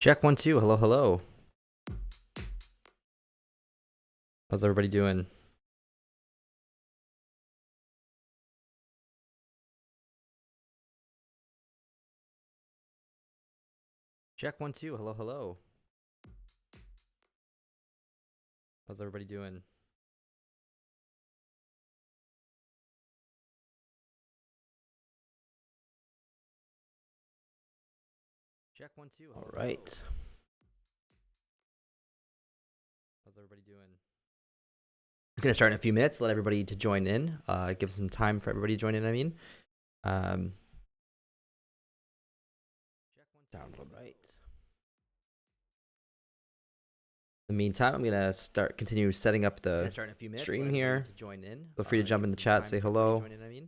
Check 1 2. Hello, hello. How's everybody doing? Check 1 2. Hello, hello. How's everybody doing? Check 1 2. All right. How's everybody doing? I'm gonna start in a few minutes. Let everybody to join in. Give some time for everybody to join in. Sound all right. In the meantime, I'm gonna continue setting up the stream here. Feel free to jump in the chat, say hello. Sound all right.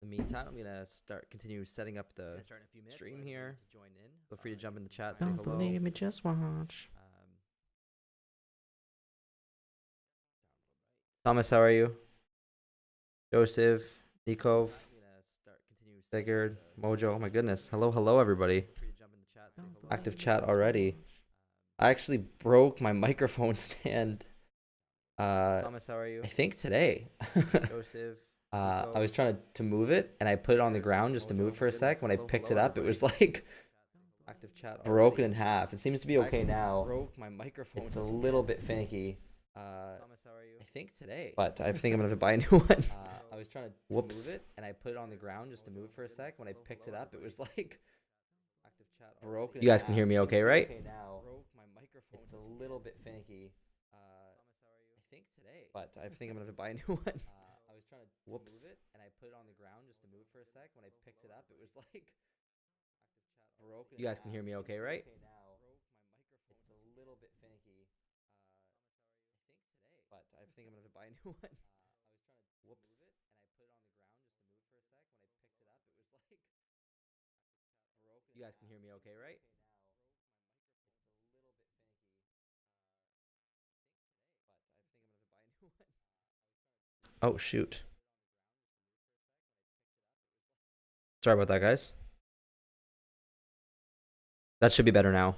In the meantime, I'm gonna continue setting up the stream here. Feel free to jump in the chat, say hello. Don't believe me, just watch. Thomas, how are you? Joseph, Nikov, Sigurd, Mojo. Oh my goodness. Hello, hello, everybody. Active chat already. I actually broke my microphone stand. Thomas, how are you? I think today. Joseph. I was trying to move it, and I put it on the ground just to move for a sec. When I picked it up, it was like active chat broken in half. It seems to be okay now. Broke my microphone. It's a little bit finicky. Thomas, how are you? I think today. But I think I'm gonna have to buy a new one. I was trying to move it, and I put it on the ground just to move for a sec. When I picked it up, it was like active chat broken. You guys can hear me okay, right? Okay now. Broke my microphone. It's a little bit finicky. I think today. But I think I'm gonna have to buy a new one. I was trying to move it, and I put it on the ground just to move for a sec. When I picked it up, it was like broken. You guys can hear me okay, right? Okay now. It's a little bit finicky. But I think I'm gonna have to buy a new one. I was trying to move it, and I put it on the ground just to move for a sec. When I picked it up, it was like broken. You guys can hear me okay, right? It's a little bit finicky. But I think I'm gonna have to buy a new one. Oh shoot. Sorry about that, guys. That should be better now.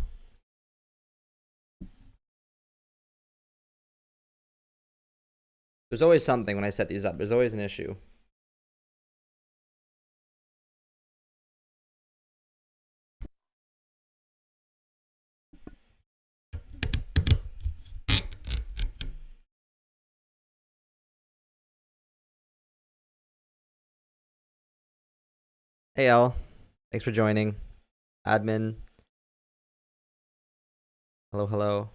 There's always something when I set these up. There's always an issue. Hey, Al. Thanks for joining. Admin. Hello, hello.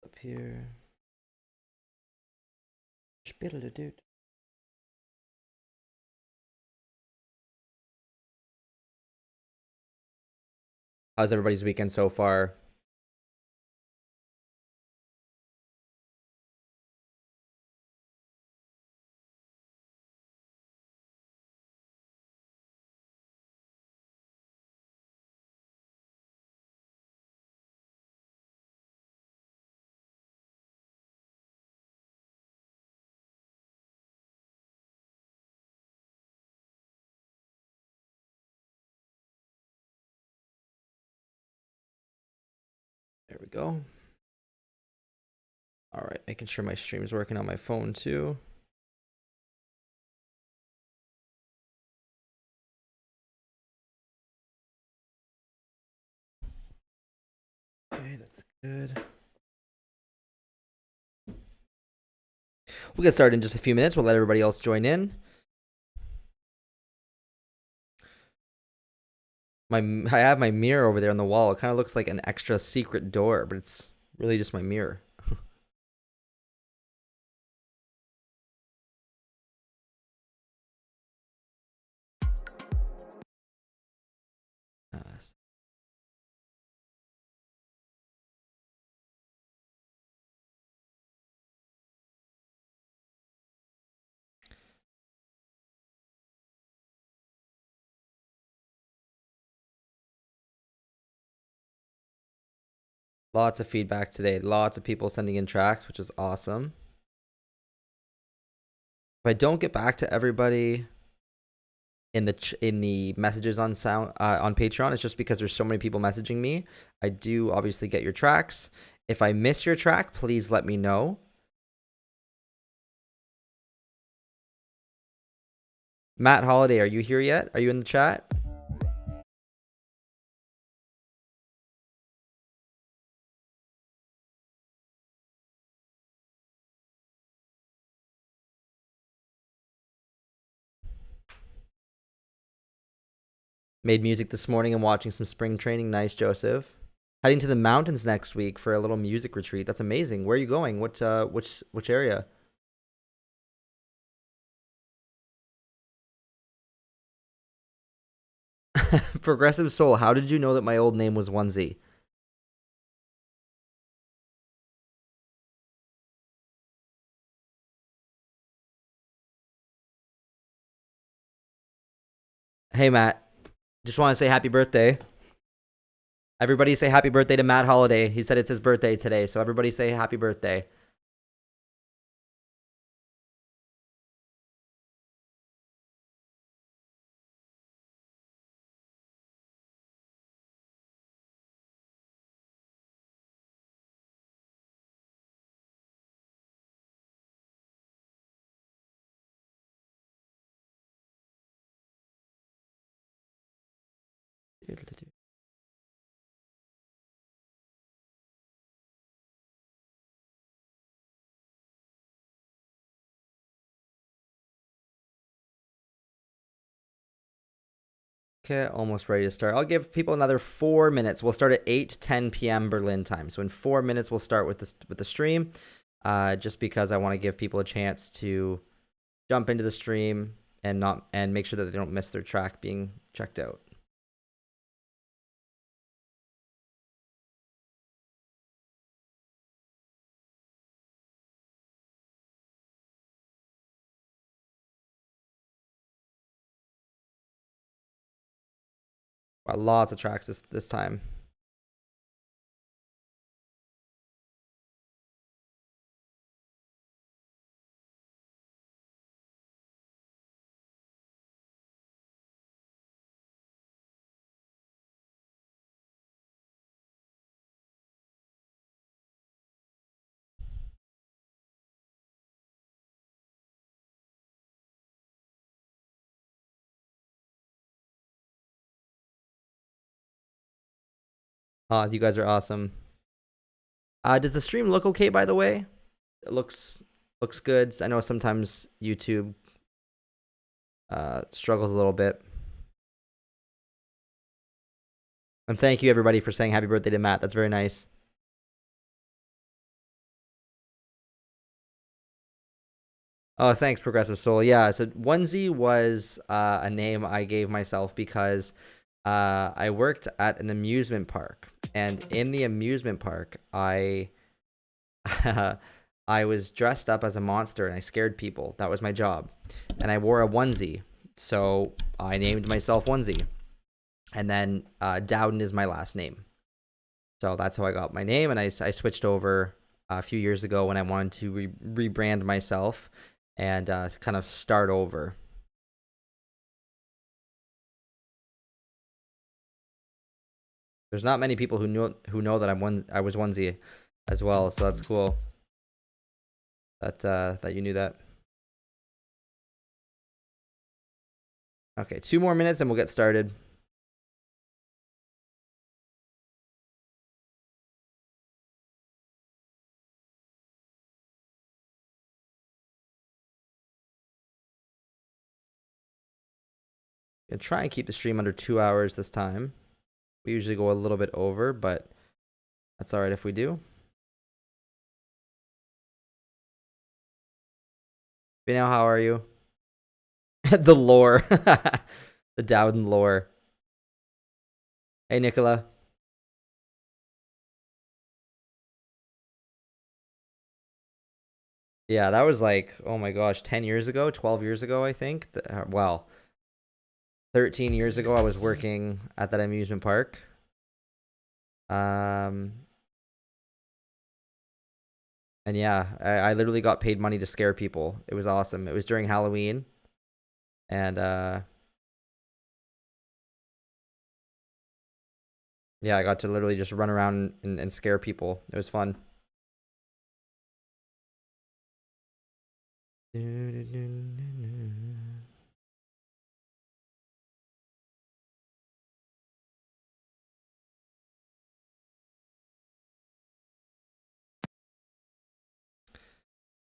Up here. Spiddle-a-doot. How's everybody's weekend so far? There we go. All right, making sure my stream is working on my phone too. Okay, that's good. We'll get started in just a few minutes. We'll let everybody else join in. I have my mirror over there on the wall. It kind of looks like an extra secret door, but it's really just my mirror. Lots of feedback today. Lots of people sending in tracks, which is awesome. I don't get back to everybody in the messages on on Patreon, it's just because there's so many people messaging me. I do obviously get your tracks. If I miss your track, please let me know. Matt Holiday, are you here yet? Are you in the chat? Made music this morning and watching some spring training. Nice, Joseph. Heading to the mountains next week for a little music retreat. That's amazing. Where are you going? Which area? Progressive Soul. How did you know that my old name was Onesie? Hey Matt, just want to say happy birthday. Everybody say happy birthday to Matt Holiday. He said it's his birthday today, so everybody say happy birthday. Okay, almost ready to start. I'll give people another 4 minutes. We'll start at 8:10 p.m. Berlin time. So in 4 minutes, we'll start with the stream. Just because I want to give people a chance to jump into the stream and make sure that they don't miss their track being checked out. Wow, lots of tracks this time. You guys are awesome. Does the stream look okay, by the way? It looks good. I know sometimes YouTube struggles a little bit. And thank you everybody for saying happy birthday to Matt. That's very nice. Oh, thanks, Progressive Soul. Yeah, so Onesie was a name I gave myself because I worked at an amusement park, and in the amusement park, I I was dressed up as a monster and I scared people. That was my job, and I wore a onesie, so I named myself Onesie. And then Dowden is my last name, so that's how I got my name. And I switched over a few years ago when I wanted to rebrand myself and kind of start over. There's not many people who know that I was Onesie as well, so that's cool. That you knew that. Okay, 2 more minutes and we'll get started. Gonna try and keep the stream under 2 hours this time. We usually go a little bit over, but that's all right if we do. Now, how are you? The lore. The Dowden lore. Hey, Nicola. Yeah, that was like, oh my gosh, 10 years ago, 12 years ago, I think. Well, 13 years ago, I was working at that amusement park. And yeah, I literally got paid money to scare people. It was awesome. It was during Halloween, and yeah, I got to literally just run around and scare people. It was fun.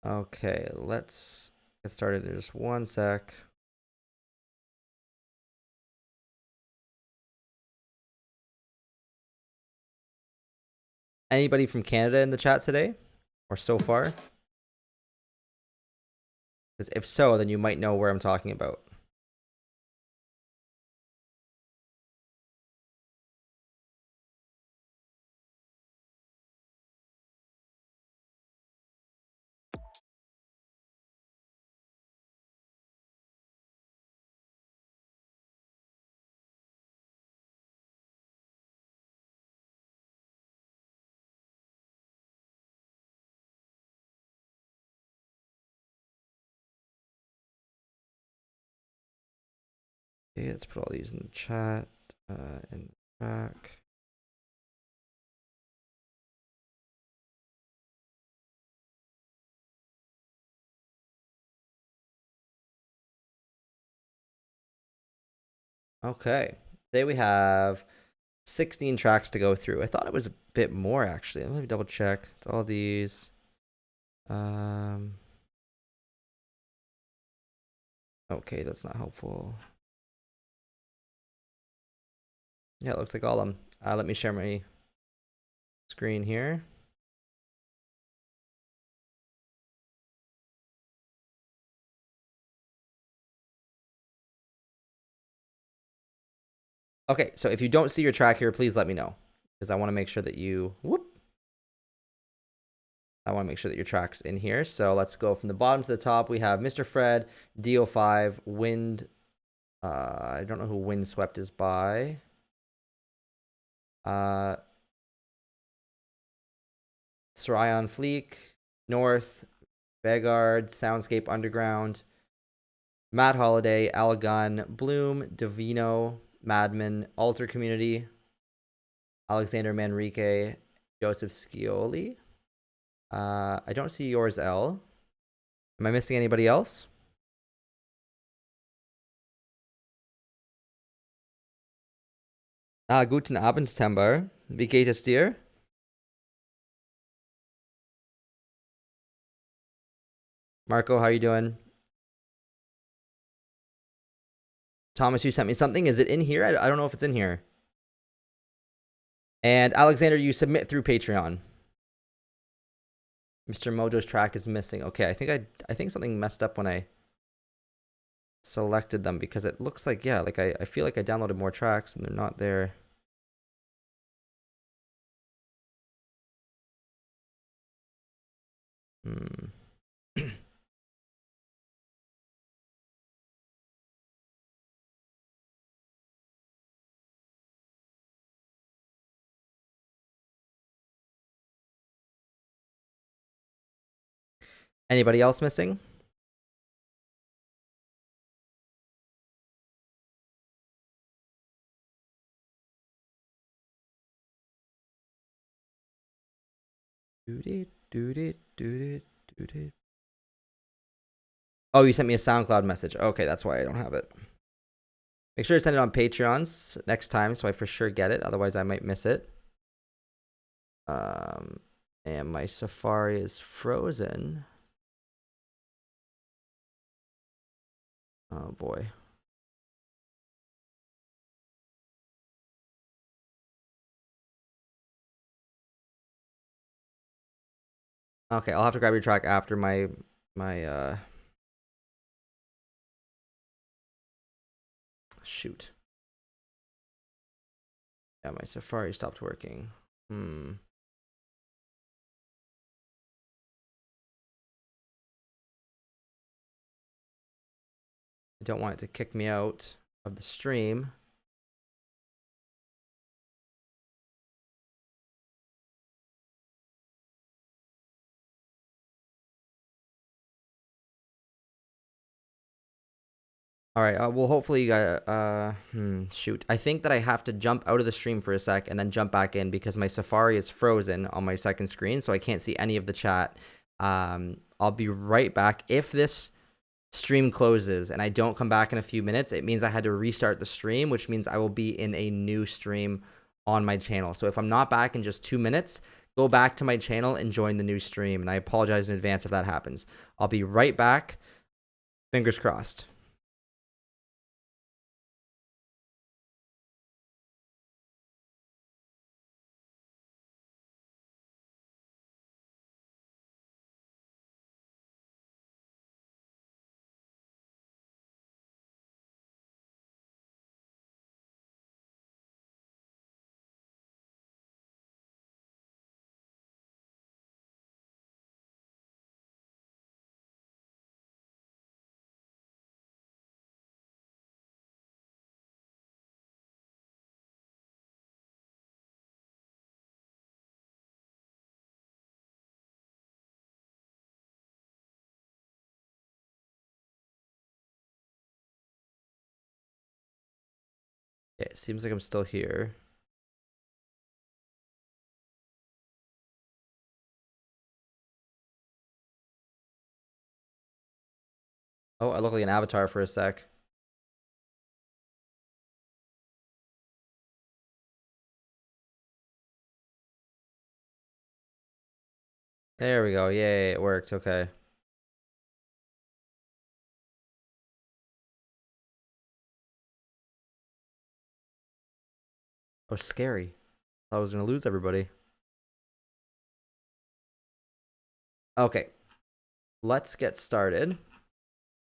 Okay, let's get started in just one sec. Anybody from Canada in the chat today? Or so far? Because if so, then you might know where I'm talking about. Okay, let's put all these in the chat. In the track. Okay. Today we have 16 tracks to go through. I thought it was a bit more actually. Let me double check. It's all these. Um. Okay, that's not helpful. Yeah, it looks like all of them. Let me share my screen here. Okay, so if you don't see your track here, please let me know. Because I want to make sure that you... Whoop! I want to make sure that your track's in here. So let's go from the bottom to the top. We have Mr. Fred, DO5, Wind... I don't know who Windswept is by. Sorion Fleek, North, Vegard, Soundscape Underground, Matt Holiday, Alagun, Bloom, Divino, Madman, Alter Community, Alexander Manrique, Joseph Scioli. I don't see yours, L. Am I missing anybody else? Guten Abend, Tembar. Wie geht es dir? Marco, how you doing? Thomas, you sent me something. Is it in here? I don't know if it's in here. And Alexander, you submit through Patreon. Mr. Mojo's track is missing. Okay, I think something messed up when I selected them because it looks like, yeah, like I feel like I downloaded more tracks and they're not there. Hmm. Anybody else missing? Oh, you sent me a SoundCloud message. Okay, that's why I don't have it. Make sure to send it on Patreons next time so I for sure get it. Otherwise, I might miss it. And my Safari is frozen. Oh boy. Okay, I'll have to grab your track after my shoot. Yeah, my Safari stopped working. I don't want it to kick me out of the stream. All right. Well, hopefully you got. Shoot. I think that I have to jump out of the stream for a sec and then jump back in because my Safari is frozen on my second screen, so I can't see any of the chat. I'll be right back. If this stream closes and I don't come back in a few minutes, it means I had to restart the stream, which means I will be in a new stream on my channel. So if I'm not back in just 2 minutes, go back to my channel and join the new stream. And I apologize in advance if that happens. I'll be right back. Fingers crossed. Okay, it seems like I'm still here. Oh, I look like an avatar for a sec. There we go. Yay, it worked. Okay. Oh, scary. I was going to lose everybody. Okay. Let's get started.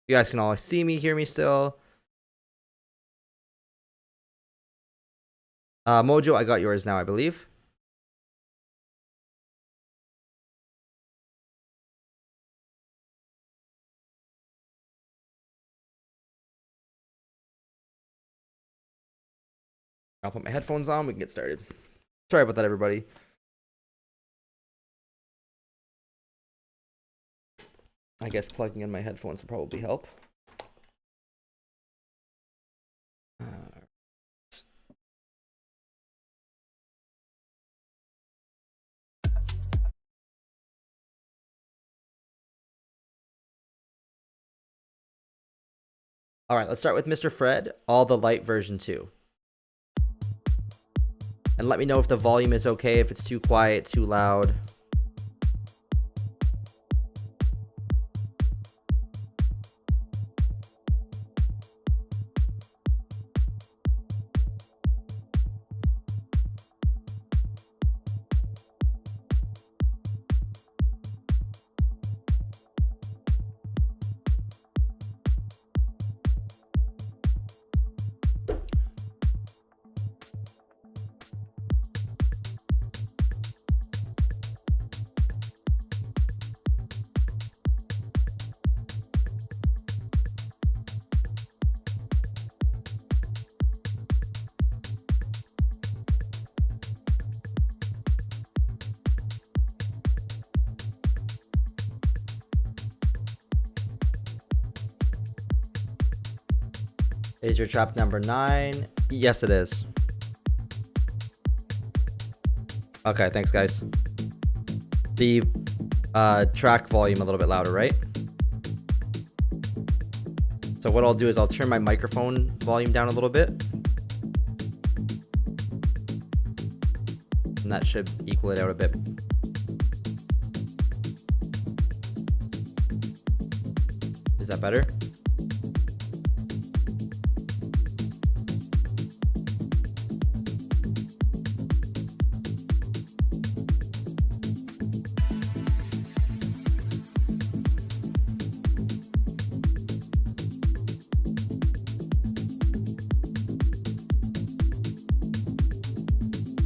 You guys can all see me, hear me still. Mojo, I got yours now, I believe. I'll put my headphones on. We can get started. Sorry about that, everybody. I guess plugging in my headphones will probably help. All right, let's start with Mr. Fred, All the Light version 2. And let me know if the volume is okay, if it's too quiet, too loud. Is your trap number 9? Yes, it is. Okay, thanks, guys. The track volume a little bit louder, right? So what I'll do is I'll turn my microphone volume down a little bit. And that should equal it out a bit. Is that better?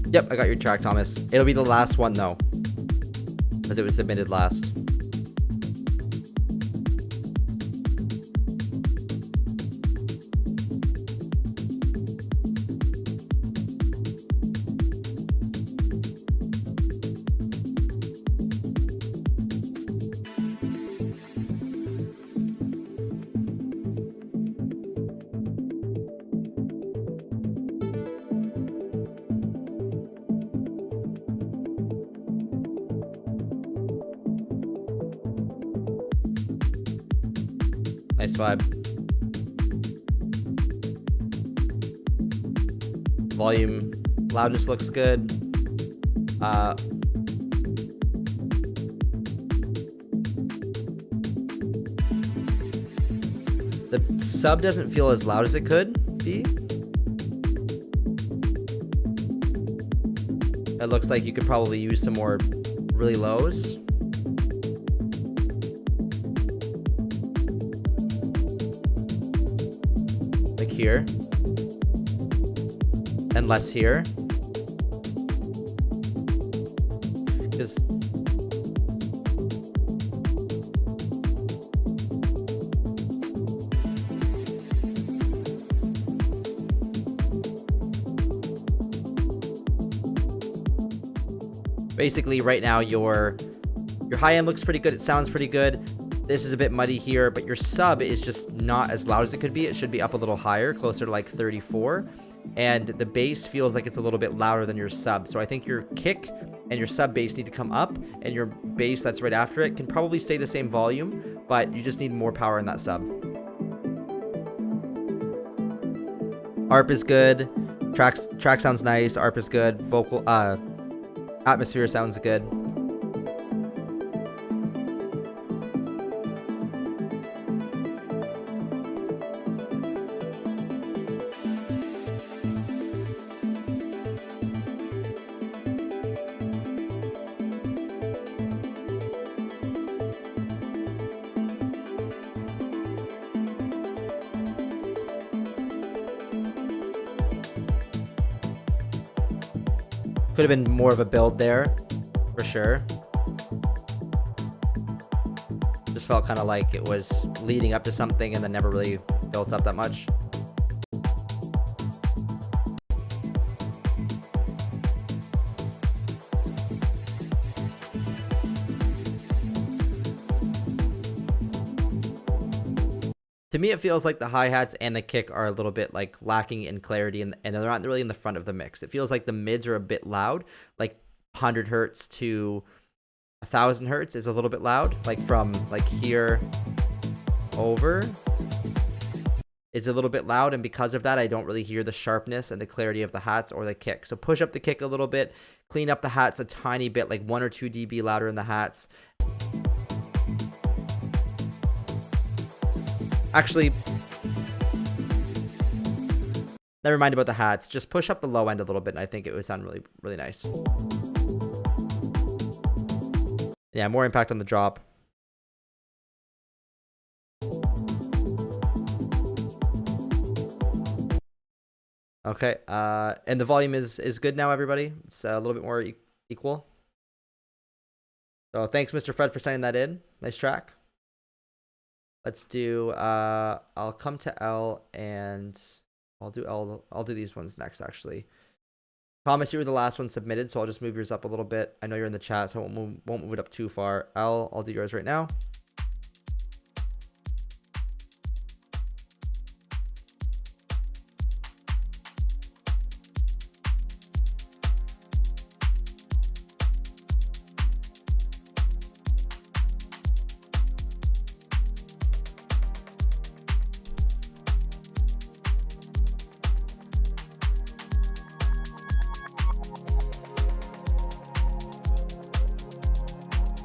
Yep, I got your track, Thomas. It'll be the last one, though, because it was submitted last. Nice vibe. Volume, loudness looks good. The sub doesn't feel as loud as it could be. It looks like you could probably use some more really lows. Like here. And less here. Just basically right now your high end looks pretty good. It sounds pretty good. This is a bit muddy here, but your sub is just not as loud as it could be. It should be up a little higher, closer to like 34. And the bass feels like it's a little bit louder than your sub. So I think your kick and your sub bass need to come up, and your bass that's right after it can probably stay the same volume, but you just need more power in that sub. ARP is good. Track sounds nice. ARP is good. Vocal atmosphere sounds good. Could have been more of a build there, for sure. Just felt kind of like it was leading up to something and then never really built up that much. To me, it feels like the hi-hats and the kick are a little bit like lacking in clarity, and they're not really in the front of the mix. It feels like the mids are a bit loud, like 100 hertz to 1,000 hertz is a little bit loud, like from like here over is a little bit loud, and because of that I don't really hear the sharpness and the clarity of the hats or the kick. So push up the kick a little bit, clean up the hats a tiny bit, like 1 or 2 dB louder in the hats. Actually, never mind about the hats. Just push up the low end a little bit, and I think it would sound really, really nice. Yeah, more impact on the drop. Okay, and the volume is good now, everybody. It's a little bit more equal. So thanks, Mr. Fred, for sending that in. Nice track. Let's do, I'll come to L, and I'll do L. I'll do these ones next, actually. Thomas, you were the last one submitted, so I'll just move yours up a little bit. I know you're in the chat, so I won't move it up too far. L, I'll do yours right now.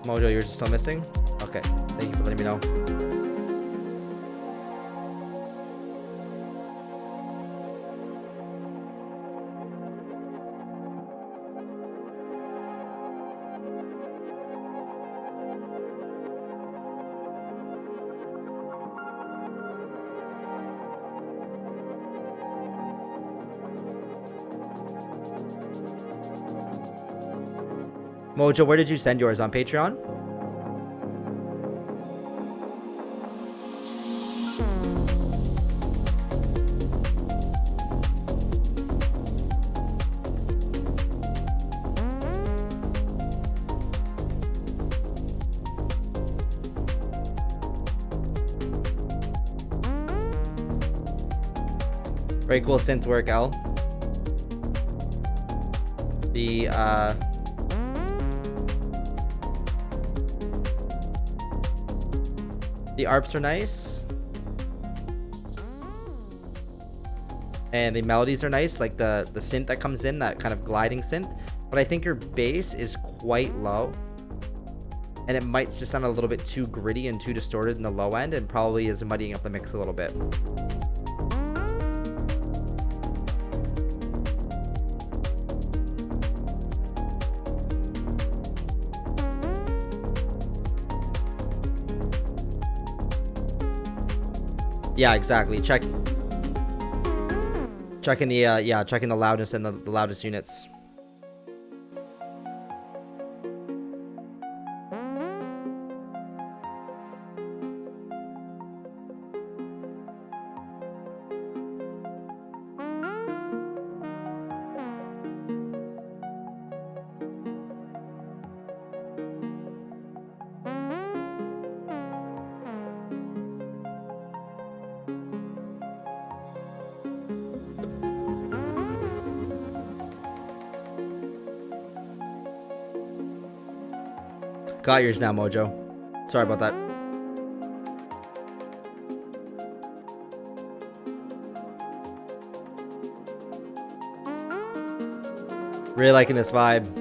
Mojo, yours is still missing? Okay, thank you for letting me know. Mojo, where did you send yours? On Patreon? Very cool synth work, Al. The ARPs are nice. and the melodies are nice, like the synth that comes in, that kind of gliding synth. But I think your bass is quite low, and it might just sound a little bit too gritty and too distorted in the low end, and probably is muddying up the mix a little bit. Yeah, exactly. Checking the checking the loudness and the loudest units. Got yours now, Mojo. Sorry about that. Really liking this vibe.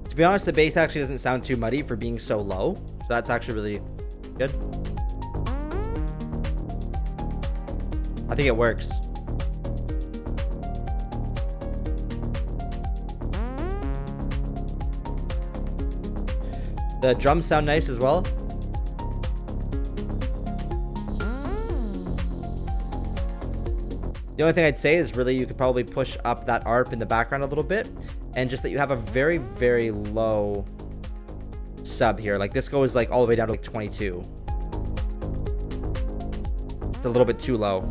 To be honest, the bass actually doesn't sound too muddy for being so low, so that's actually really good. I think it works. The drums sound nice as well. The only thing I'd say is really you could probably push up that ARP in the background a little bit, and just that you have a very, very low sub here. Like this goes like all the way down to like 22. It's a little bit too low.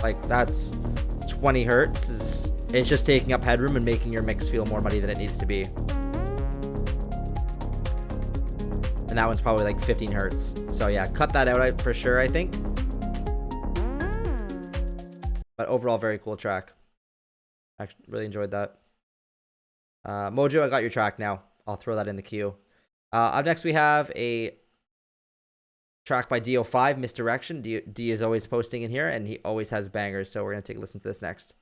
Like that's 20 hertz. It's just taking up headroom and making your mix feel more muddy than it needs to be. And that one's probably like 15 hertz. So yeah, cut that out for sure, I think. But overall, very cool track. Actually, really enjoyed that. Mojo, I got your track now. I'll throw that in the queue. Up next, we have a track by DO5, Misdirection. D is always posting in here, and he always has bangers. So we're going to take a listen to this next.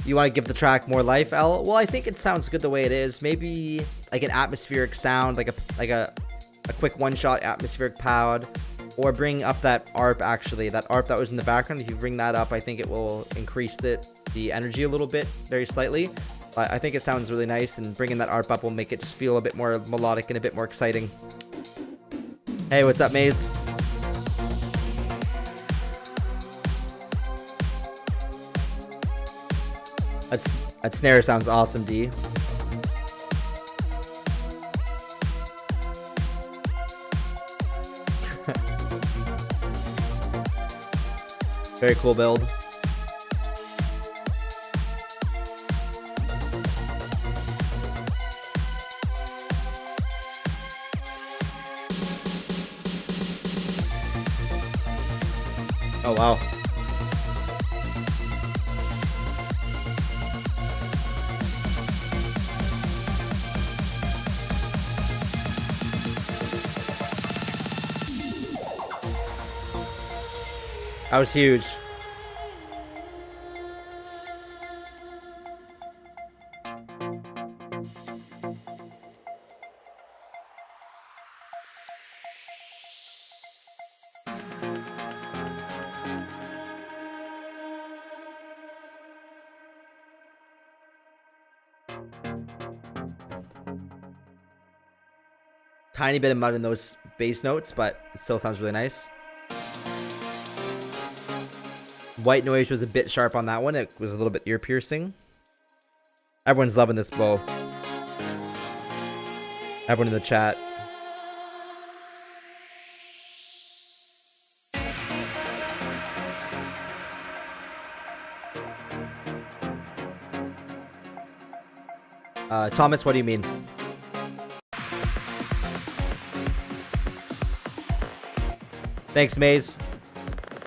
You want to give the track more life, L? Well, I think it sounds good the way it is. Maybe like an atmospheric sound, like a quick one-shot atmospheric pad, or bring up that ARP. Actually, that ARP that was in the background. If you bring that up, I think it will increase the energy a little bit, very slightly. But I think it sounds really nice, and bringing that ARP up will make it just feel a bit more melodic and a bit more exciting. Hey, what's up, Maze? That snare sounds awesome, D. Very cool build. Oh, wow. That was huge. Tiny bit of mud in those bass notes, but it still sounds really nice. White noise was a bit sharp on that one. It was a little bit ear piercing. Everyone's loving this bow. Everyone in the chat. Thomas, what do you mean? Thanks, Maze.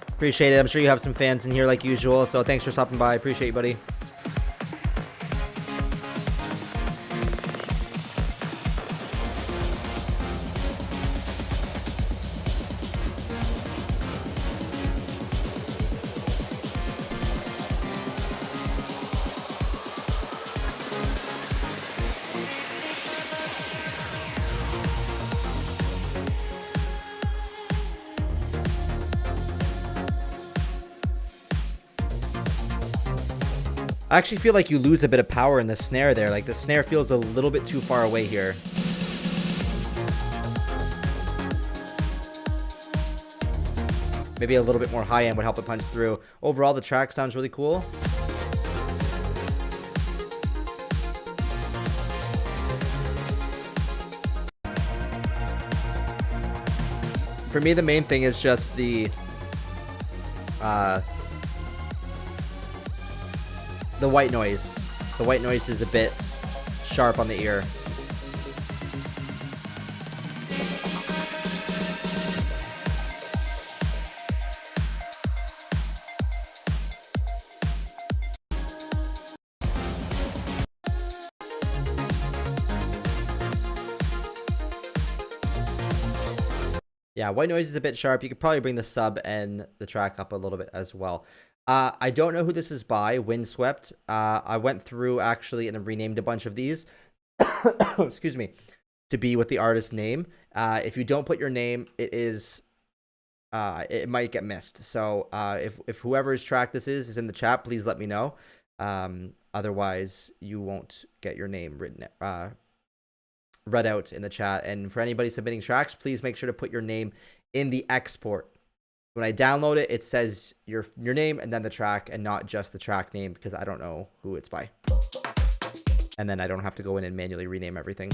Appreciate it. I'm sure you have some fans in here like usual, so thanks for stopping by. Appreciate you, buddy. I actually feel like you lose a bit of power in the snare there. Like the snare feels a little bit too far away here. Maybe a little bit more high end would help it punch through. Overall, the track sounds really cool. For me, the main thing is just the white noise. The white noise is a bit sharp on the ear. Yeah, white noise is a bit sharp. You could probably bring the sub and the track up a little bit as well. I don't know who this is by, Windswept. I went through actually and renamed a bunch of these. Excuse me. To be with the artist name. If you don't put your name, it might get missed. So if whoever's track this is in the chat, please let me know. Otherwise, you won't get your name read out in the chat. And for anybody submitting tracks, please make sure to put your name in the export. When I download it, it says your name and then the track and not just the track name because I don't know who it's by. And then I don't have to go in and manually rename everything.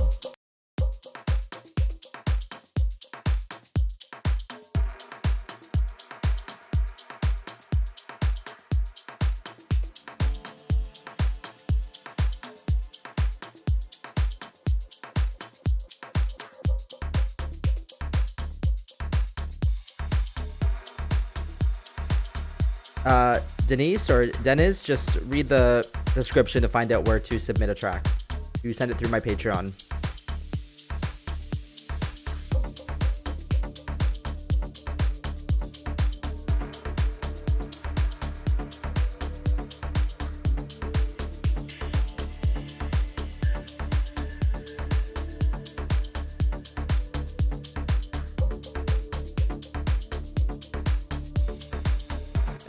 Denise or Dennis, just read the description to find out where to submit a track. You send it through my Patreon.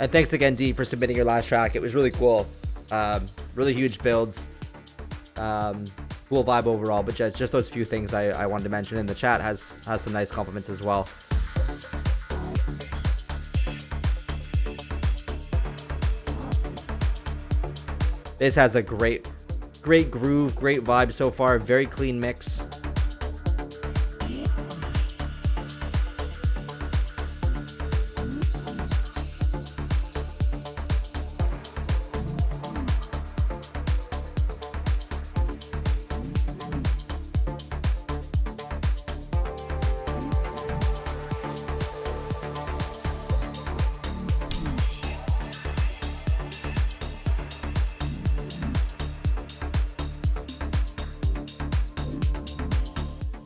And thanks again, D, for submitting your last track. It was really cool. Really huge builds. Cool vibe overall. But just those few things I wanted to mention. And the chat has some nice compliments as well. This has a great groove, great vibe so far. Very clean mix.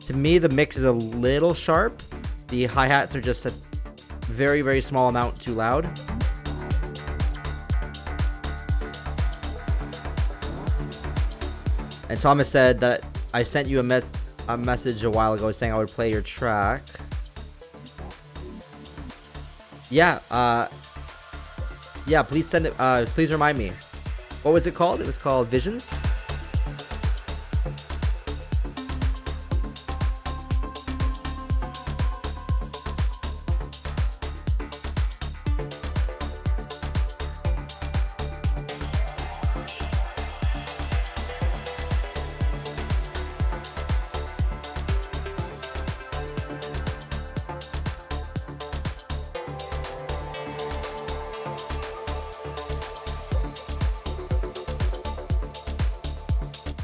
To me, the mix is a little sharp. The hi-hats are just a very, very small amount too loud. And Thomas said that I sent you a message a while ago saying I would play your track. Yeah, please send it. Please remind me. What was it called? It was called Visions.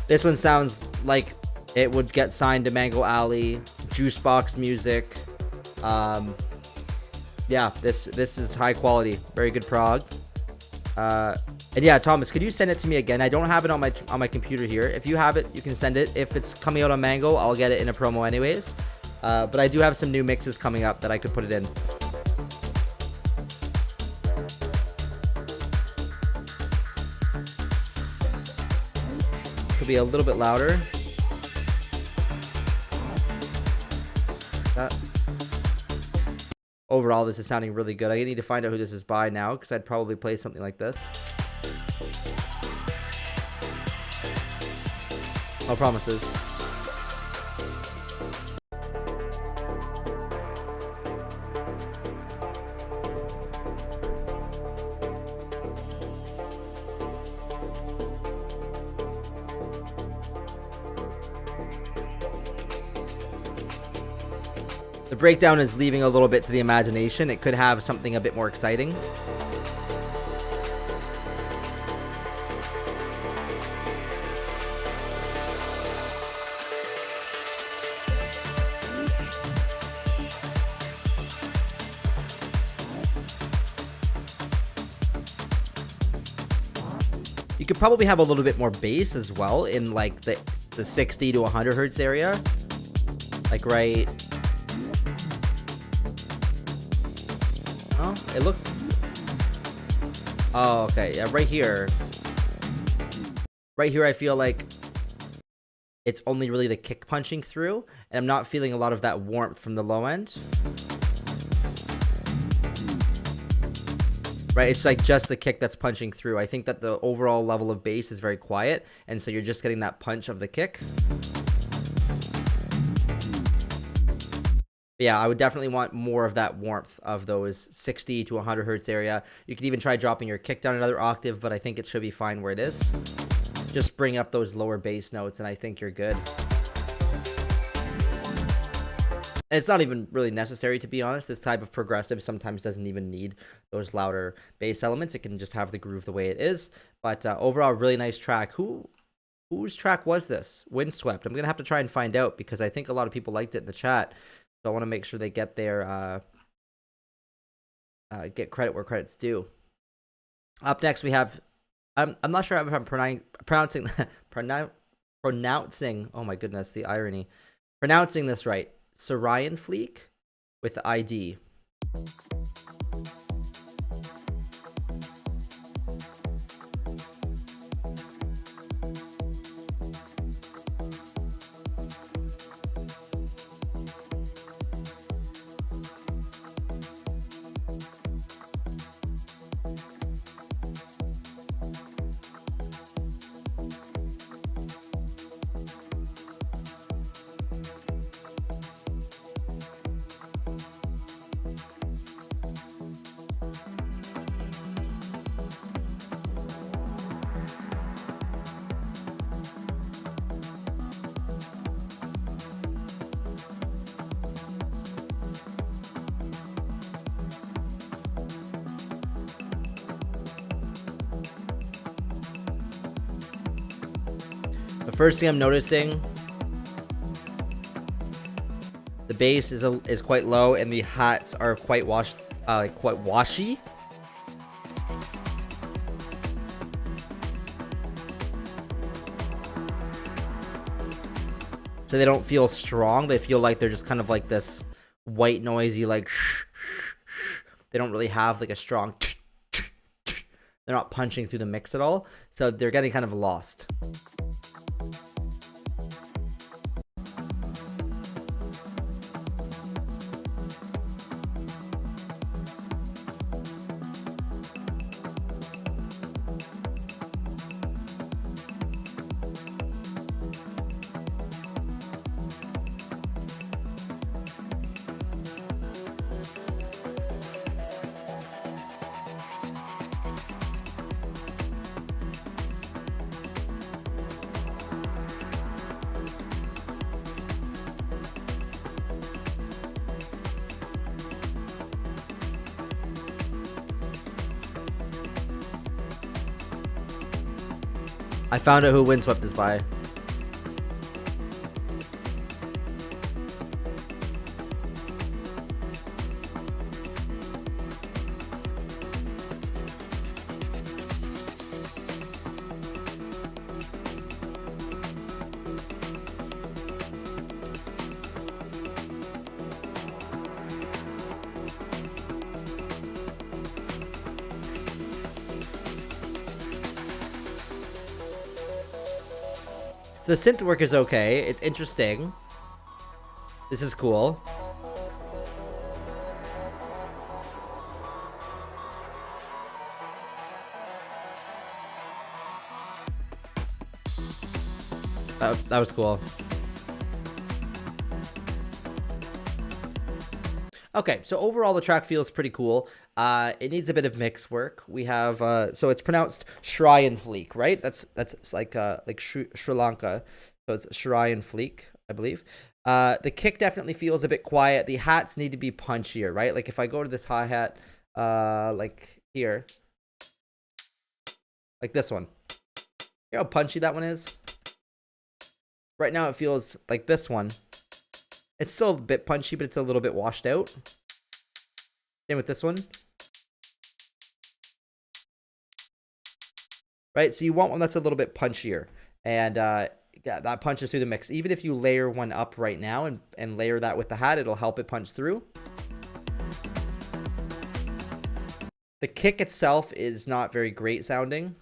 This one sounds like it would get signed to Mango Alley, Juicebox Music. Yeah, this is high quality, very good prog. And yeah, Thomas, could you send it to me again? I don't have it on my computer here. If you have it, you can send it. If it's coming out on Mango, I'll get it in a promo anyways. But I do have some new mixes coming up that I could put it in. Could be a little bit louder. Overall, this is sounding really good. I need to find out who this is by now, because I'd probably play something like this. No promises. The breakdown is leaving a little bit to the imagination. It could have something a bit more exciting. You could probably have a little bit more bass as well in like the 60 to 100 hertz area. Like right... Oh, it looks... Oh, okay. Yeah, right here. Right here, I feel like it's only really the kick punching through, and I'm not feeling a lot of that warmth from the low end. Right, it's like just the kick that's punching through. I think that the overall level of bass is very quiet, and so you're just getting that punch of the kick. But yeah, I would definitely want more of that warmth of those 60 to 100 hertz area. You could even try dropping your kick down another octave, but I think it should be fine where it is. Just bring up those lower bass notes, and I think you're good. And it's not even really necessary, to be honest. This type of progressive sometimes doesn't even need those louder bass elements. It can just have the groove the way it is. But overall, really nice track. Whose track was this? Windswept. I'm going to have to try and find out, because I think a lot of people liked it in the chat. So I want to make sure they get their get credit where credit's due. Up next, we have... I'm not sure if I'm pronouncing... Oh my goodness, the irony. Pronouncing this right. Sarian Fleek with ID. The first thing I'm noticing, the bass is quite low, and the hats are quite quite washy. So they don't feel strong. They feel like they're just kind of like this white noisy, like they don't really have like a strong. They're not punching through the mix at all, so they're getting kind of lost. I found out who Windswept is by. So the synth work is okay. It's interesting. This is cool. That was cool. Okay, so overall the track feels pretty cool. It needs a bit of mix work. We have so it's pronounced Shrine Fleek, right? That's like Sri Lanka, so it's Shrine Fleek, I believe. The kick definitely feels a bit quiet. The hats need to be punchier, right? Like if I go to this hi hat, like here, like this one. You know how punchy that one is? Right now it feels like this one. It's still a bit punchy, but it's a little bit washed out. Same with this one. Right, so you want one that's a little bit punchier. And yeah, that punches through the mix. Even if you layer one up right now and layer that with the hat, it'll help it punch through. The kick itself is not very great sounding.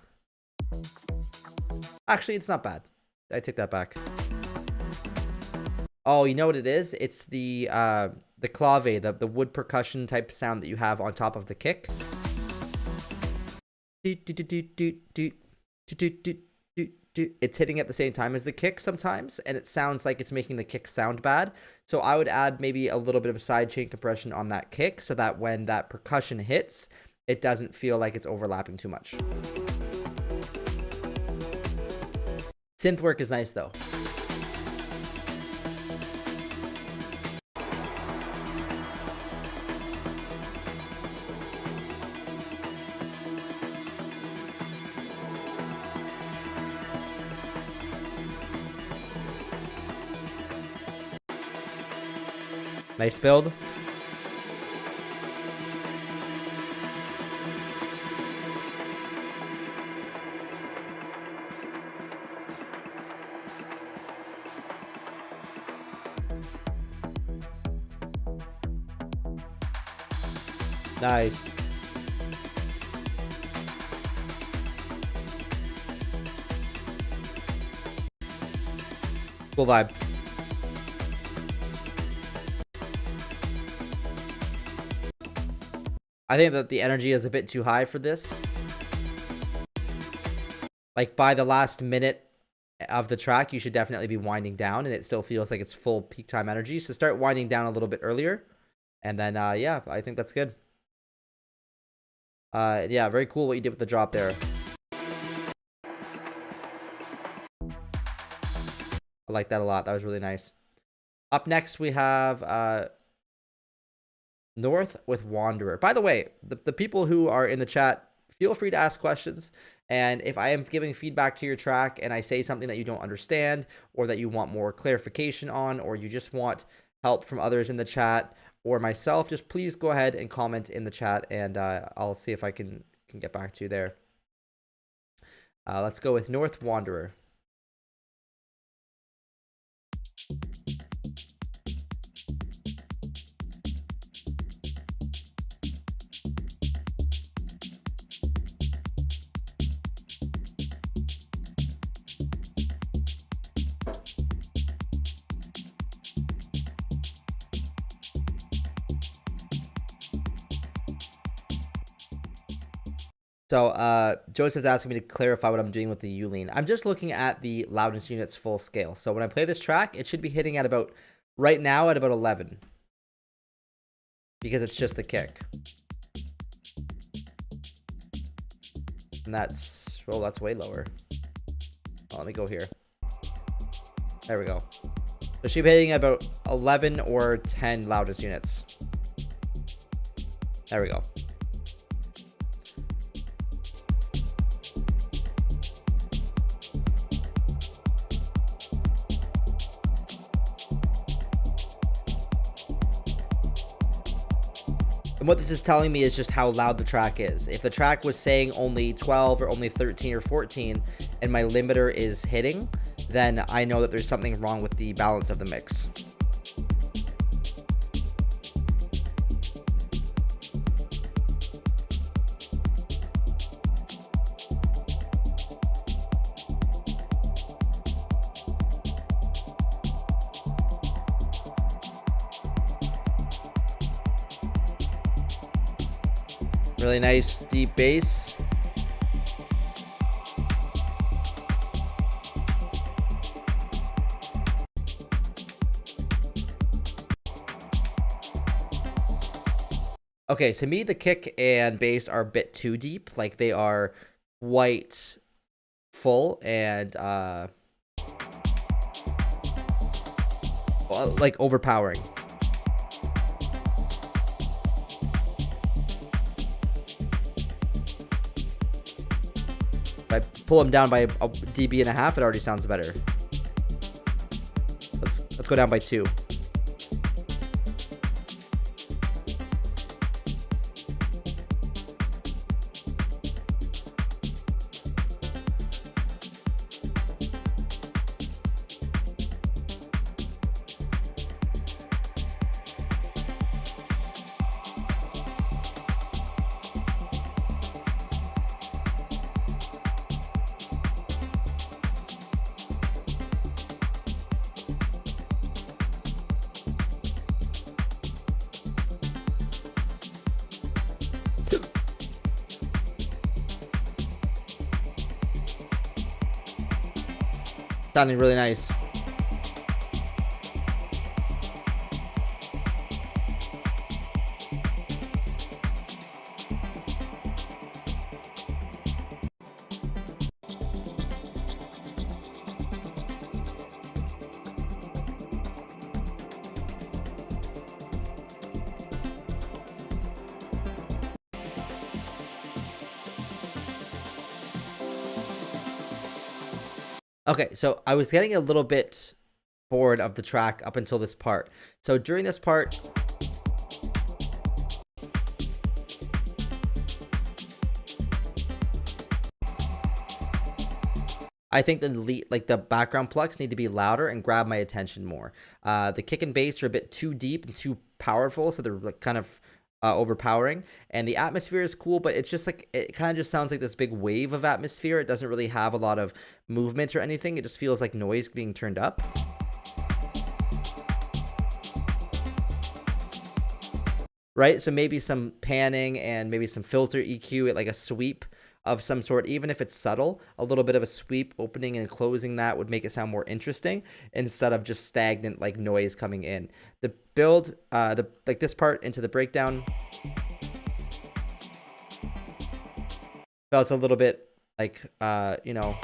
Actually, it's not bad. I take that back. Oh, you know what it is? It's the clave, the wood percussion type sound that you have on top of the kick. It's hitting at the same time as the kick sometimes, and it sounds like it's making the kick sound bad. So I would add maybe a little bit of sidechain compression on that kick so that when that percussion hits, it doesn't feel like it's overlapping too much. Synth work is nice though. Nice build. Nice. Cool vibe. I think that the energy is a bit too high for this. Like by the last minute of the track, you should definitely be winding down, and it still feels like it's full peak time energy. So start winding down a little bit earlier. And then, yeah, I think that's good. Yeah, very cool what you did with the drop there. I like that a lot. That was really nice. Up next, we have North with Wanderer. By the way, the people who are in the chat, feel free to ask questions. And if I am giving feedback to your track and I say something that you don't understand or that you want more clarification on, or you just want help from others in the chat or myself, just please go ahead and comment in the chat, and I'll see if I can get back to you there. Let's go with North Wanderer. So Joseph's asking me to clarify what I'm doing with the U-lean. I'm just looking at the loudness units full scale. So when I play this track, it should be hitting at about, right now, at about 11. Because it's just the kick. And that's, well, that's way lower. Oh, let me go here. There we go. So she's hitting at about 11 or 10 loudness units. There we go. And what this is telling me is just how loud the track is. If the track was saying only 12 or only 13 or 14 and my limiter is hitting, then I know that there's something wrong with the balance of the mix. Really nice deep bass. Okay, to me, the kick and bass are a bit too deep. Like, they are quite full and, like, overpowering. If I pull them down by a dB and a half, it already sounds better. Let's go down by 2. Sounding really nice. Okay, so I was getting a little bit bored of the track up until this part. So during this part, I think the background plucks need to be louder and grab my attention more. The kick and bass are a bit too deep and too powerful, so they're like kind of overpowering. And the atmosphere is cool, but it's just like it kind of just sounds like this big wave of atmosphere. It doesn't really have a lot of movement or anything. It just feels like noise being turned up. Right? So maybe some panning and maybe some filter EQ, like a sweep of some sort, even if it's subtle. A little bit of a sweep opening and closing that would make it sound more interesting instead of just stagnant like noise coming in. The build, like this part into the breakdown felt a little bit like, you know,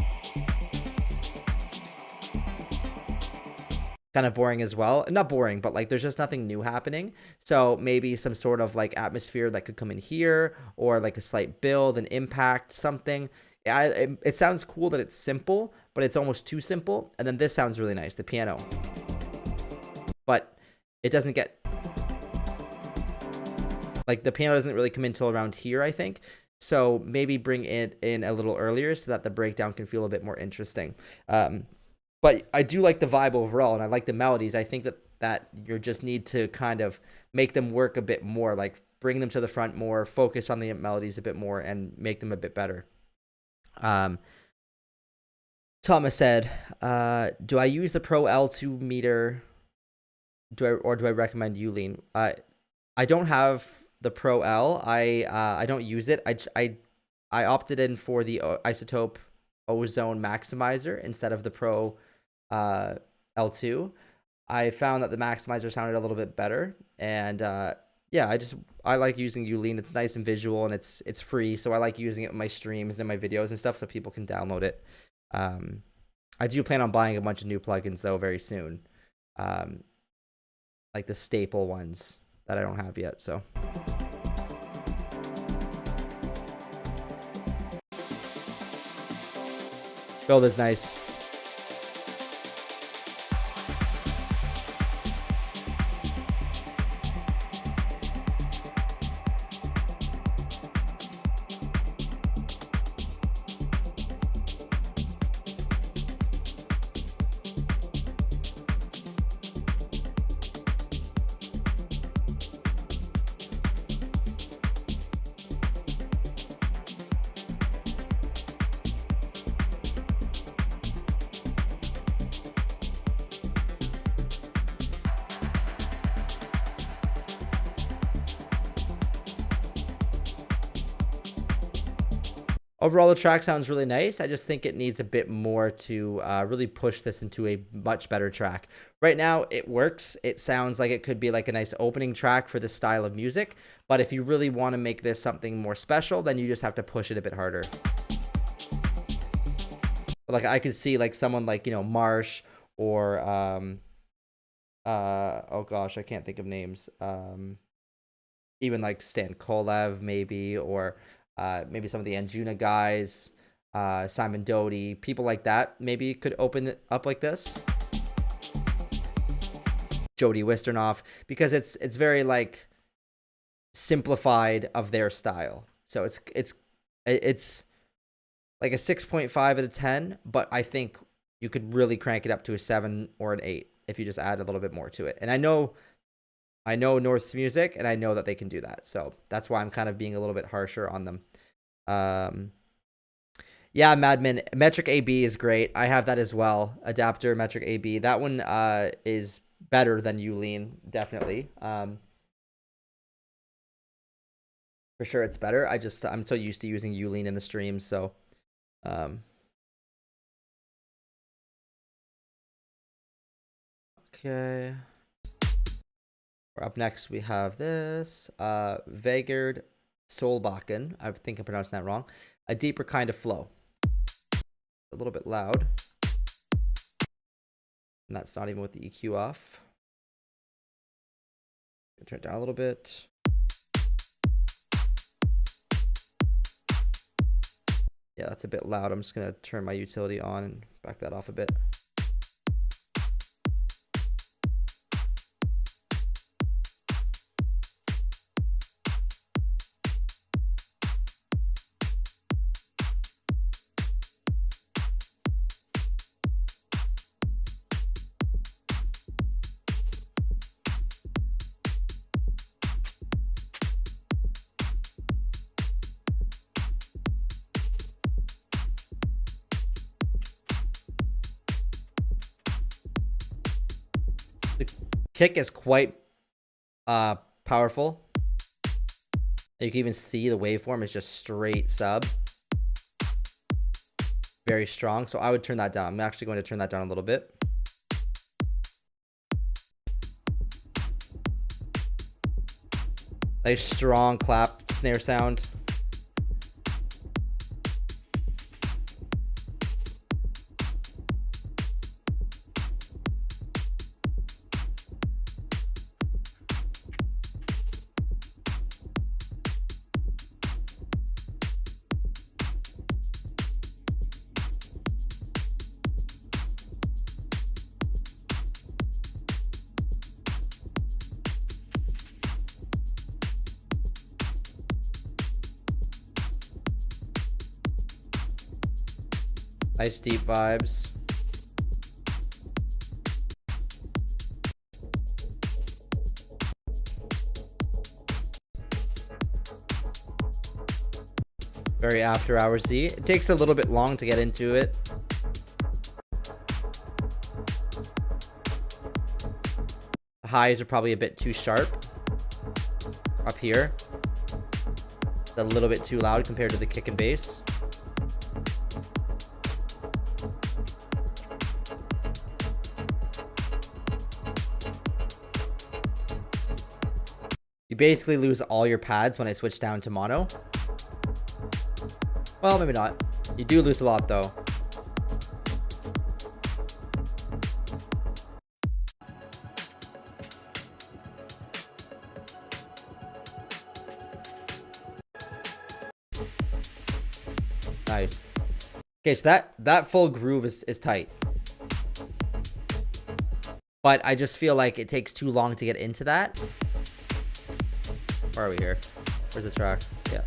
kind of boring as well. Not boring, but like there's just nothing new happening. So maybe some sort of like atmosphere that could come in here, or like a slight build, an impact, something. It sounds cool that it's simple, but it's almost too simple. And then this sounds really nice, the piano. But it doesn't get, like the piano doesn't really come in until around here, I think. So maybe bring it in a little earlier so that the breakdown can feel a bit more interesting. But I do like the vibe overall, and I like the melodies. I think that you just need to kind of make them work a bit more, like bring them to the front more, focus on the melodies a bit more, and make them a bit better. Thomas said, do I use the Pro L2 meter, or do I recommend Ulean? I don't have the Pro L. I don't use it. I opted in for the Isotope Ozone Maximizer instead of the Pro L2. I found that the Maximizer sounded a little bit better, and yeah, I like using Ulean. It's nice and visual, and it's free, so I like using it in my streams and my videos and stuff, so people can download it. I do plan on buying a bunch of new plugins though very soon, like the staple ones that I don't have yet. So build is nice. Overall, the track sounds really nice. I just think it needs a bit more to really push this into a much better track. Right now, it works. It sounds like it could be like a nice opening track for this style of music. But if you really want to make this something more special, then you just have to push it a bit harder. Like I could see like someone like, Marsh or oh gosh, I can't think of names. Even like Stan Kolev maybe, or maybe some of the Anjuna guys, Simon Doty, people like that maybe could open it up like this. Jody Wisternoff, because it's very like simplified of their style. So it's like a 6.5 out of 10, but I think you could really crank it up to a 7 or an 8 if you just add a little bit more to it. And I know North's music, and I know that they can do that. So that's why I'm kind of being a little bit harsher on them. Yeah, Madman. Metric AB is great. I have that as well. Adapter, Metric AB. That one is better than Ulean, definitely. For sure it's better. I'm so used to using Ulean in the stream, so okay. Up next, we have this Vegard Solbakken. I think I'm pronouncing that wrong. A deeper kind of flow. A little bit loud. And that's not even with the EQ off. Turn it down a little bit. Yeah, that's a bit loud. I'm just going to turn my utility on and back that off a bit. The kick is quite powerful. You can even see the waveform is just straight sub. Very strong. So I would turn that down. I'm actually going to turn that down a little bit. Nice strong clap snare sound. Nice deep vibes. Very after hoursy. It takes a little bit long to get into it. The highs are probably a bit too sharp up here. It's a little bit too loud compared to the kick and bass. You basically lose all your pads when I switch down to mono. Well, maybe not. You do lose a lot though. Nice. Okay, so that full groove is tight. But I just feel like it takes too long to get into that. Where are we here? Where's the track? Yeah.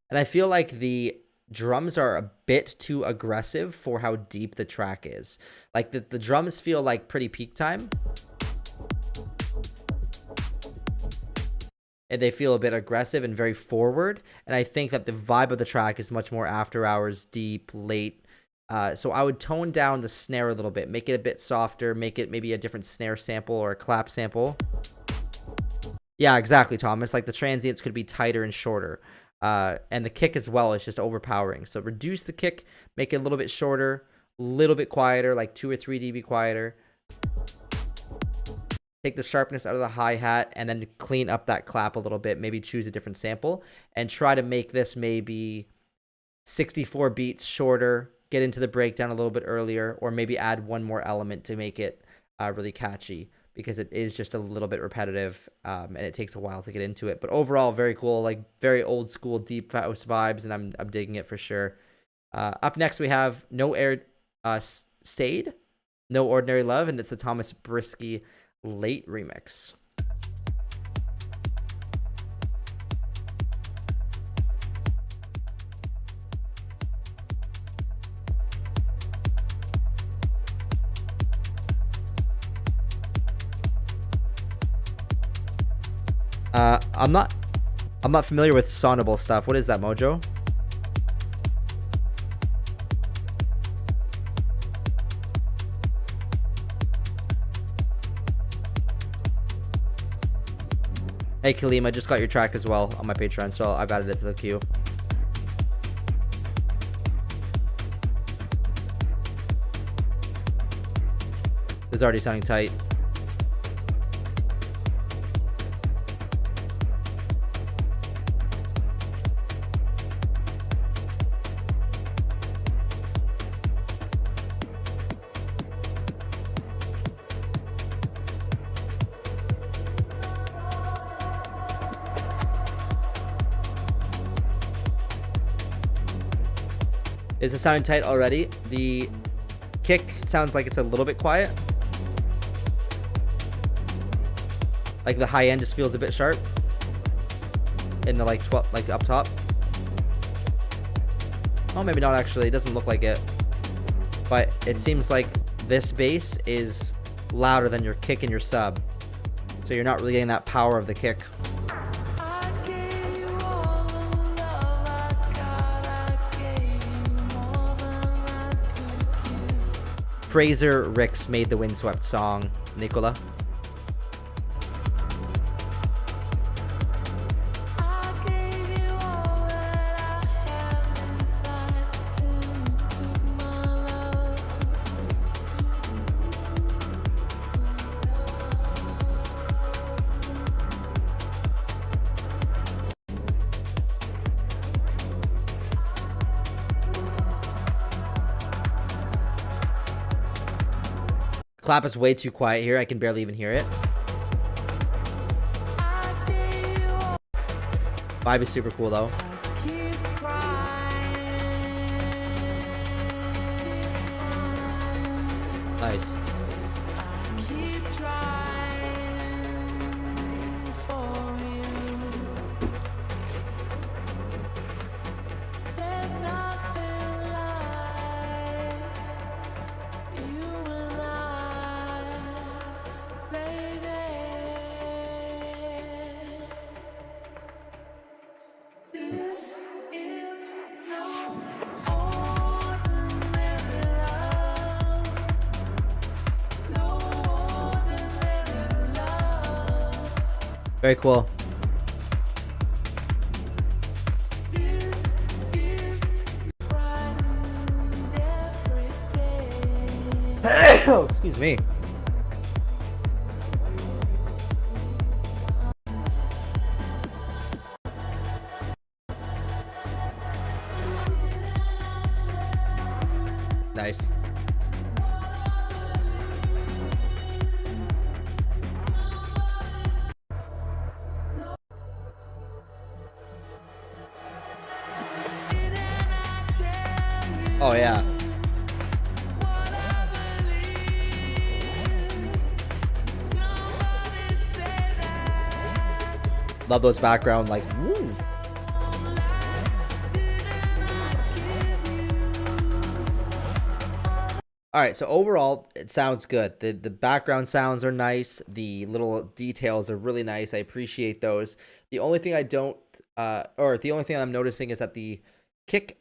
And I feel like the drums are a bit too aggressive for how deep the track is. Like the drums feel like pretty peak time. And they feel a bit aggressive and very forward. And I think that the vibe of the track is much more after hours, deep, late. So I would tone down the snare a little bit, make it a bit softer, make it maybe a different snare sample or a clap sample. Yeah, exactly, Thomas. Like the transients could be tighter and shorter. And the kick as well is just overpowering. So reduce the kick, make it a little bit shorter, a little bit quieter, like 2 or 3 dB quieter. Take the sharpness out of the hi-hat and then clean up that clap a little bit. Maybe choose a different sample and try to make this maybe 64 beats shorter, get into the breakdown a little bit earlier, or maybe add one more element to make it really catchy, because it is just a little bit repetitive, and it takes a while to get into it. But overall, very cool, like very old school deep house vibes, and I'm digging it for sure. Up next, we have No Air Sade, No Ordinary Love, and it's the Thomas Brisky Late remix. I'm not familiar with sonable stuff. What is that, Mojo? Hey, Kaleem, I just got your track as well on my Patreon, so I've added it to the queue. It's already sounding tight. Is it sounding tight already? The kick sounds like it's a little bit quiet. Like the high end just feels a bit sharp. In the like 12, like up top. Oh, maybe not actually. It doesn't look like it. But it seems like this bass is louder than your kick and your sub. So you're not really getting that power of the kick. Fraser Ricks made the Windswept song, Nicola. Clap is way too quiet here. I can barely even hear it. Vibe is super cool though. Nice. Very cool. Oh, excuse me. Nice. Oh yeah. Love those background, like, woo. All right, so overall, it sounds good. The background sounds are nice. The little details are really nice. I appreciate those. The only thing I don't, or the only thing I'm noticing is that the kick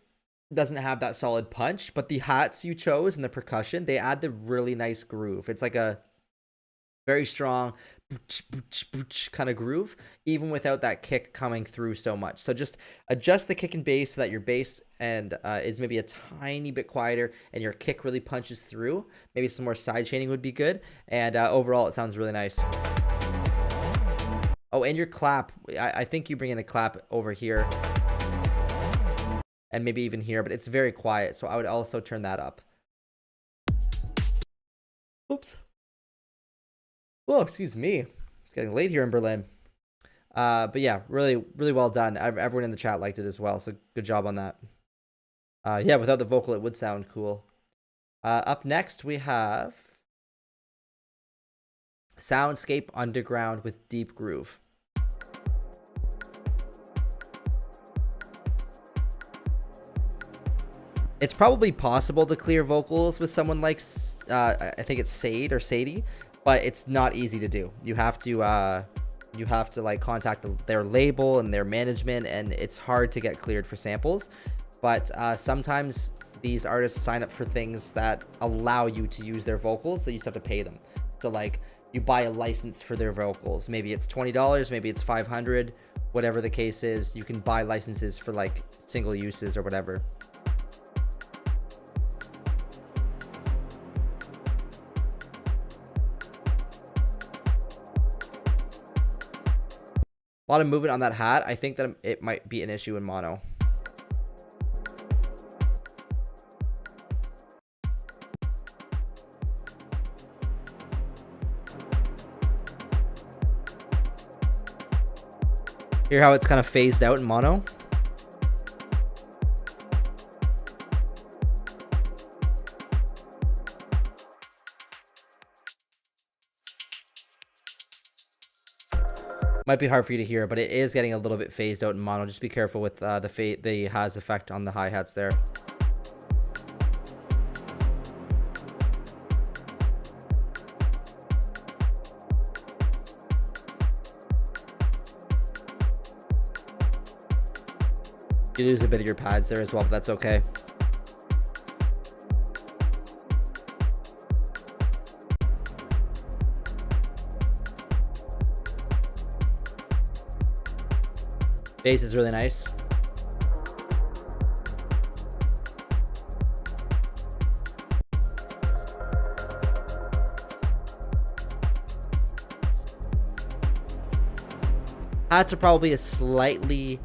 doesn't have that solid punch, but the hats you chose and the percussion, they add the really nice groove. It's like a very strong kind of groove, even without that kick coming through so much. So just adjust the kick and bass so that your bass and is maybe a tiny bit quieter and your kick really punches through. Maybe some more side chaining would be good. And overall, it sounds really nice. Oh, and your clap. I think you bring in a clap over here and maybe even here, but it's very quiet. So I would also turn that up. Oops. Oh, excuse me. It's getting late here in Berlin. But yeah, really, really well done. Everyone in the chat liked it as well, so good job on that. Yeah, without the vocal, it would sound cool. Up next, we have Soundscape Underground with Deep Groove. It's probably possible to clear vocals with someone like, I think it's Sade or Sadie, but it's not easy to do. You have to like contact their label and their management, and it's hard to get cleared for samples. But sometimes these artists sign up for things that allow you to use their vocals, so you just have to pay them. So like you buy a license for their vocals. Maybe it's $20, maybe it's $500, whatever the case is. You can buy licenses for like single uses or whatever. A lot of movement on that hat. I think that it might be an issue in mono. Hear how it's kind of phased out in mono? Might be hard for you to hear, but it is getting a little bit phased out in mono. Just be careful with the has effect on the hi-hats there. You lose a bit of your pads there as well, but that's okay. Bass is really nice. Hats are probably a slightly,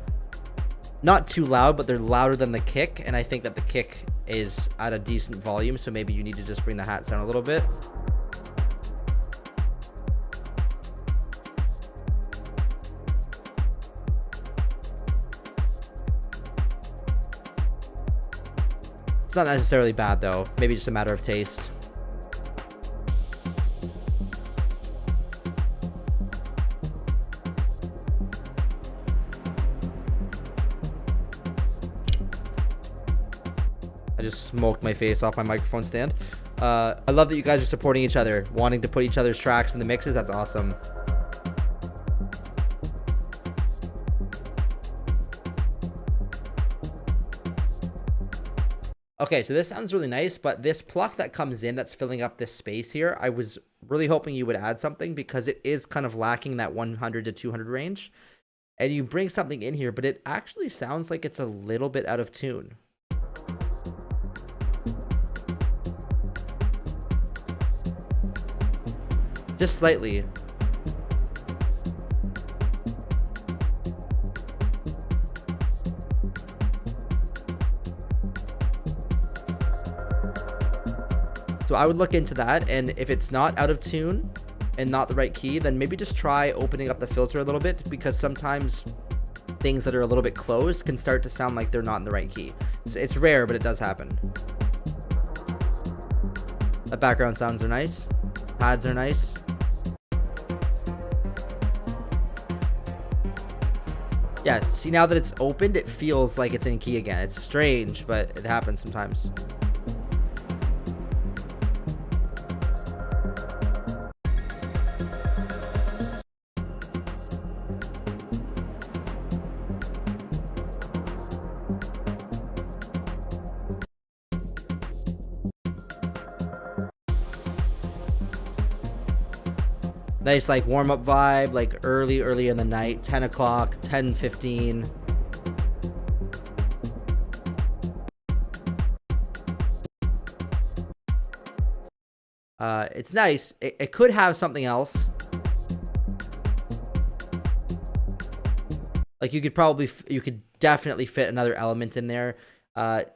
not too loud, but they're louder than the kick, and I think that the kick is at a decent volume, so maybe you need to just bring the hats down a little bit. It's not necessarily bad though, maybe just a matter of taste. I just smoked my face off my microphone stand. I love that you guys are supporting each other, wanting to put each other's tracks in the mixes. That's awesome. Okay, so this sounds really nice, but this pluck that comes in that's filling up this space here, I was really hoping you would add something because it is kind of lacking that 100 to 200 range. And you bring something in here, but it actually sounds like it's a little bit out of tune. Just slightly. So I would look into that, and if it's not out of tune and not the right key, then maybe just try opening up the filter a little bit, because sometimes things that are a little bit closed can start to sound like they're not in the right key. It's rare, but it does happen. The background sounds are nice. Pads are nice. Yeah, see, now that it's opened, it feels like it's in key again. It's strange, but it happens sometimes. Nice like warm-up vibe, like early in the night, 10 o'clock, 10:15. It's nice. It could have something else. Like you could definitely fit another element in there. An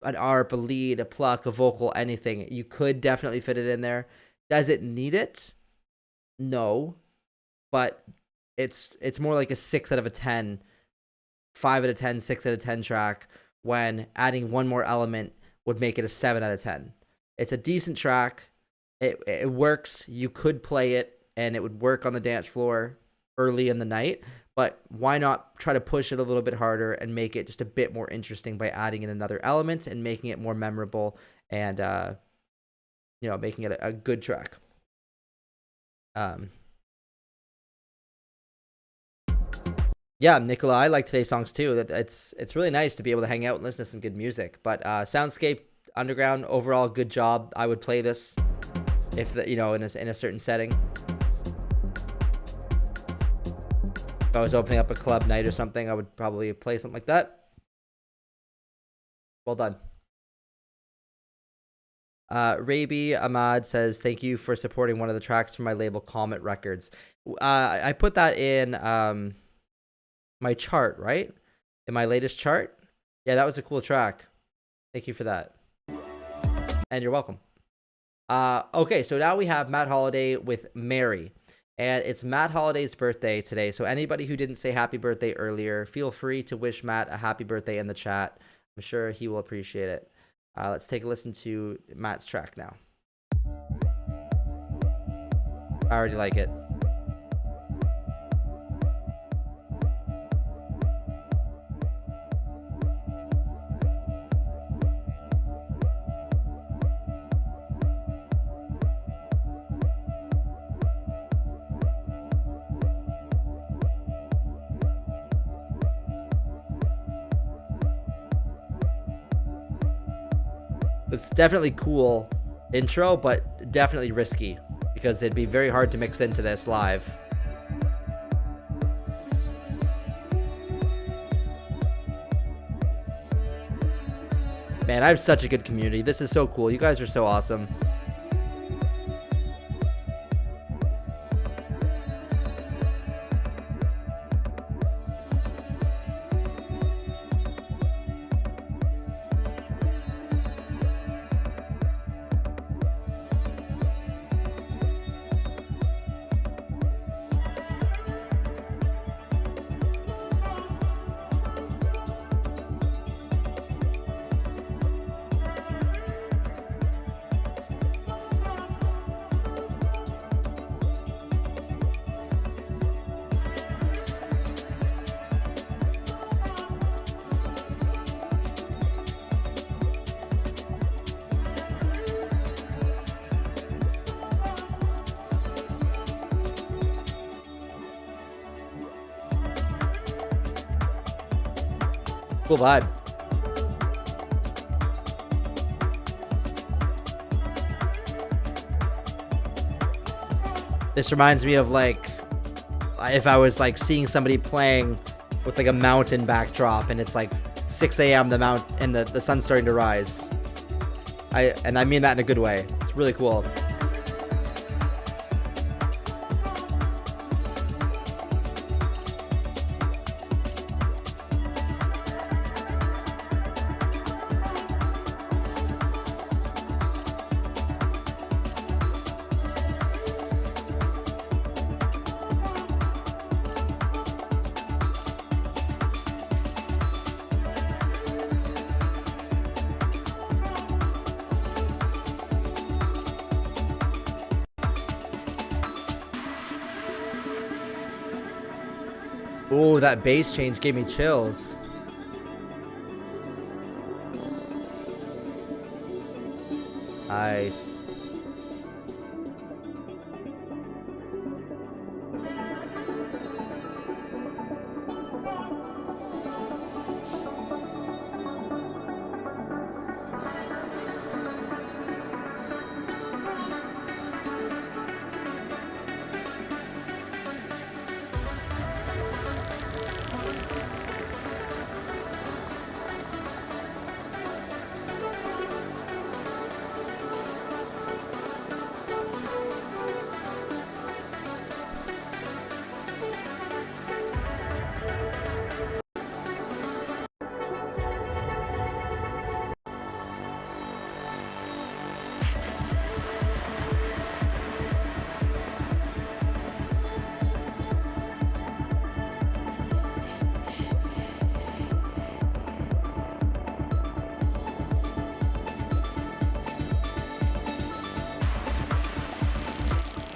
ARP, a lead, a pluck, a vocal, anything. You could definitely fit it in there. Does it need it? No. But it's more like a 6 out of a 10, 5 out of 10, 6 out of 10 track, when adding one more element would make it a 7 out of 10. It's a decent track. It works. You could play it and it would work on the dance floor early in the night, but why not try to push it a little bit harder and make it just a bit more interesting by adding in another element and making it more memorable and making it a good track. Yeah, Nicola, I like today's songs too. It's really nice to be able to hang out and listen to some good music. But Soundscape Underground, overall, good job. I would play this if in a certain setting. If I was opening up a club night or something, I would probably play something like that. Well done. Rabi Ahmad says, thank you for supporting one of the tracks from my label Comet Records. I put that in my chart, right? In my latest chart. Yeah, that was a cool track. Thank you for that. And you're welcome. Okay, so now we have Matt Holiday with Mary. And it's Matt Holiday's birthday today. So anybody who didn't say happy birthday earlier, feel free to wish Matt a happy birthday in the chat. I'm sure he will appreciate it. Let's take a listen to Matt's track now. I already like it. It's definitely cool intro, but definitely risky because it'd be very hard to mix into this live. Man, I have such a good community. This is so cool. You guys are so awesome. Cool vibe. This reminds me of like if I was like seeing somebody playing with like a mountain backdrop and it's like 6 a.m. the sun's starting to rise. I mean that in a good way. It's really cool. Oh, that bass change gave me chills. Nice.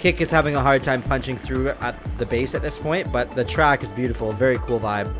kick is having a hard time punching through at the bass at this point, but the track is beautiful. Very cool vibe.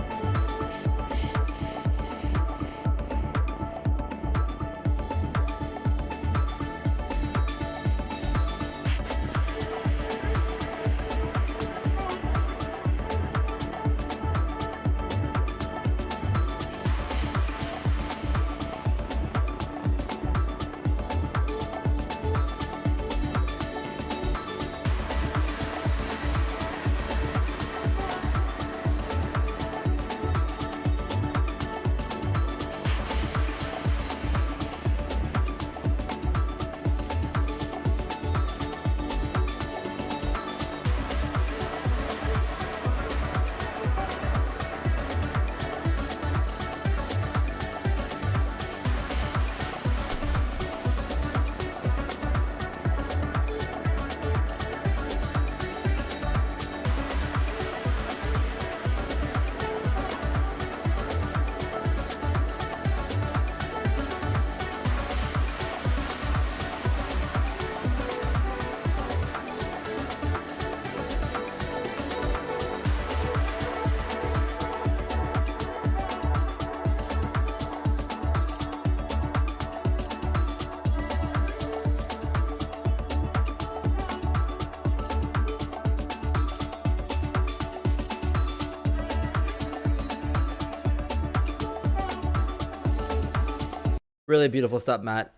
Really beautiful stuff, Matt.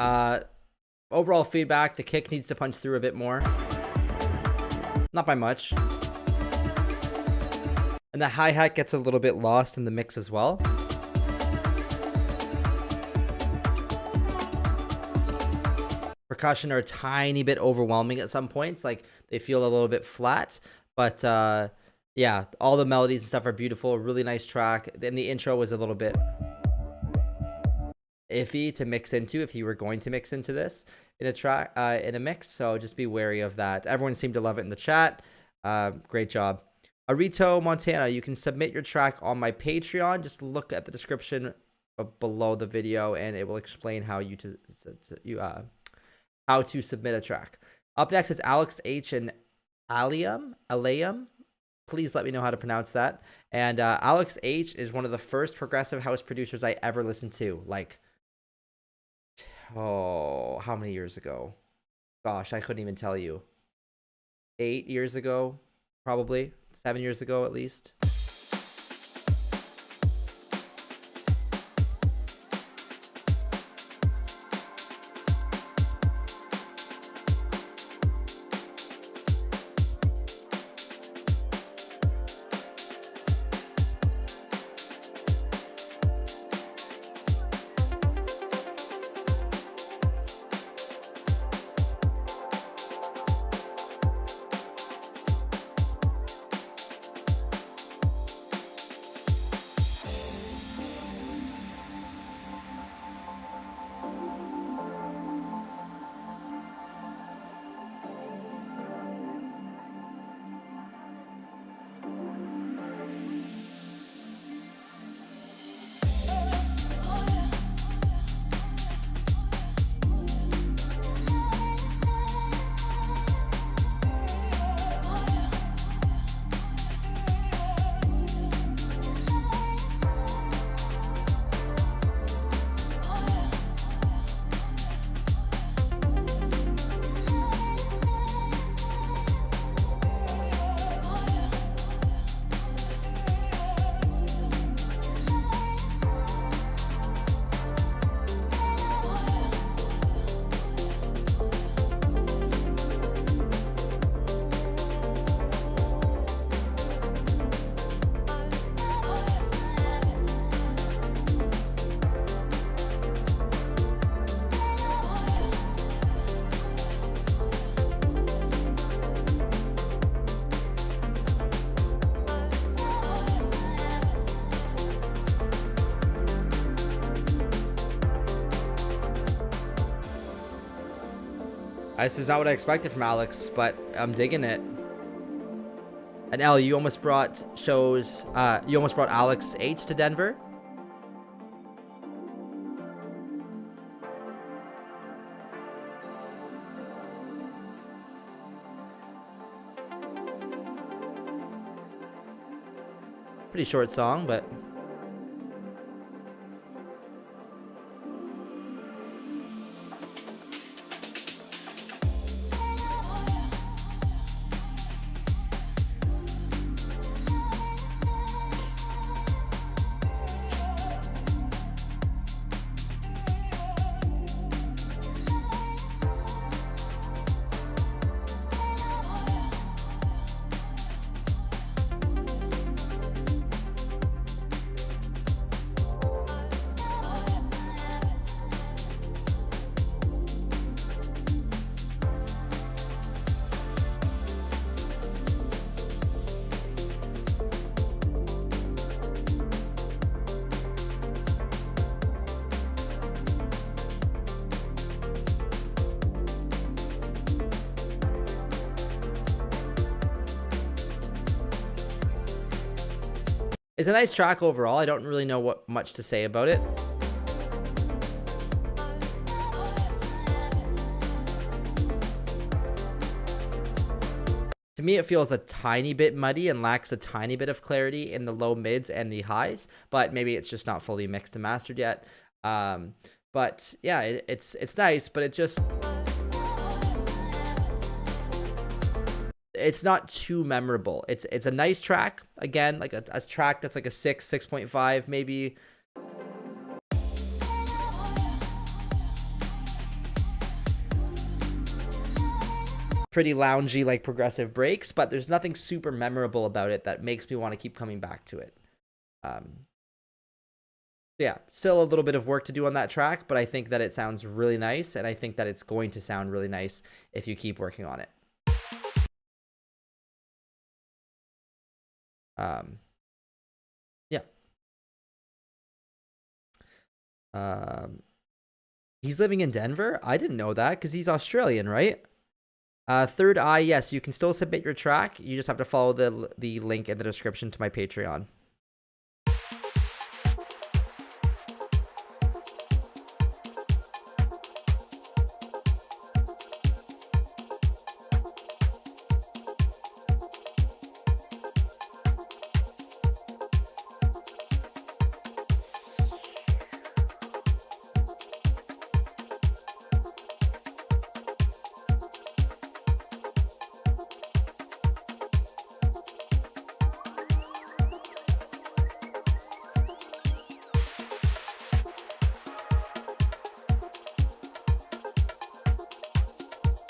Overall feedback, the kick needs to punch through a bit more. Not by much. And the hi-hat gets a little bit lost in the mix as well. Percussion are a tiny bit overwhelming at some points. Like, they feel a little bit flat. But, yeah, all the melodies and stuff are beautiful. Really nice track. And the intro was a little bit iffy to mix into if you were going to mix into this in a track in a mix, so just be wary of that. Everyone seemed to love it in the chat. Great job. Arito Montana, you can submit your track on my Patreon. Just look at the description below the video and it will explain how how to submit a track. Up next is Alex H and Alayam. Please let me know how to pronounce that. And Alex H is one of the first progressive house producers I ever listened to. Like, oh, how many years ago? Gosh, I couldn't even tell you. 8 years ago, probably. 7 years ago, at least. This is not what I expected from Alex, but I'm digging it. And Ellie, you almost brought Alex H to Denver. Pretty short song, but it's a nice track overall. I don't really know what much to say about it. To me, it feels a tiny bit muddy and lacks a tiny bit of clarity in the low mids and the highs, but maybe it's just not fully mixed and mastered yet. But yeah, it's nice, but it's not too memorable. It's a nice track. Again, like a track that's like a 6.5 maybe. Pretty loungy, like progressive breaks, but there's nothing super memorable about it that makes me want to keep coming back to it. Yeah, still a little bit of work to do on that track, but I think that it sounds really nice, and I think that it's going to sound really nice if you keep working on it. Yeah. He's living in Denver? I didn't know that because he's Australian, right? Third Eye, yes, you can still submit your track. You just have to follow the link in the description to my Patreon.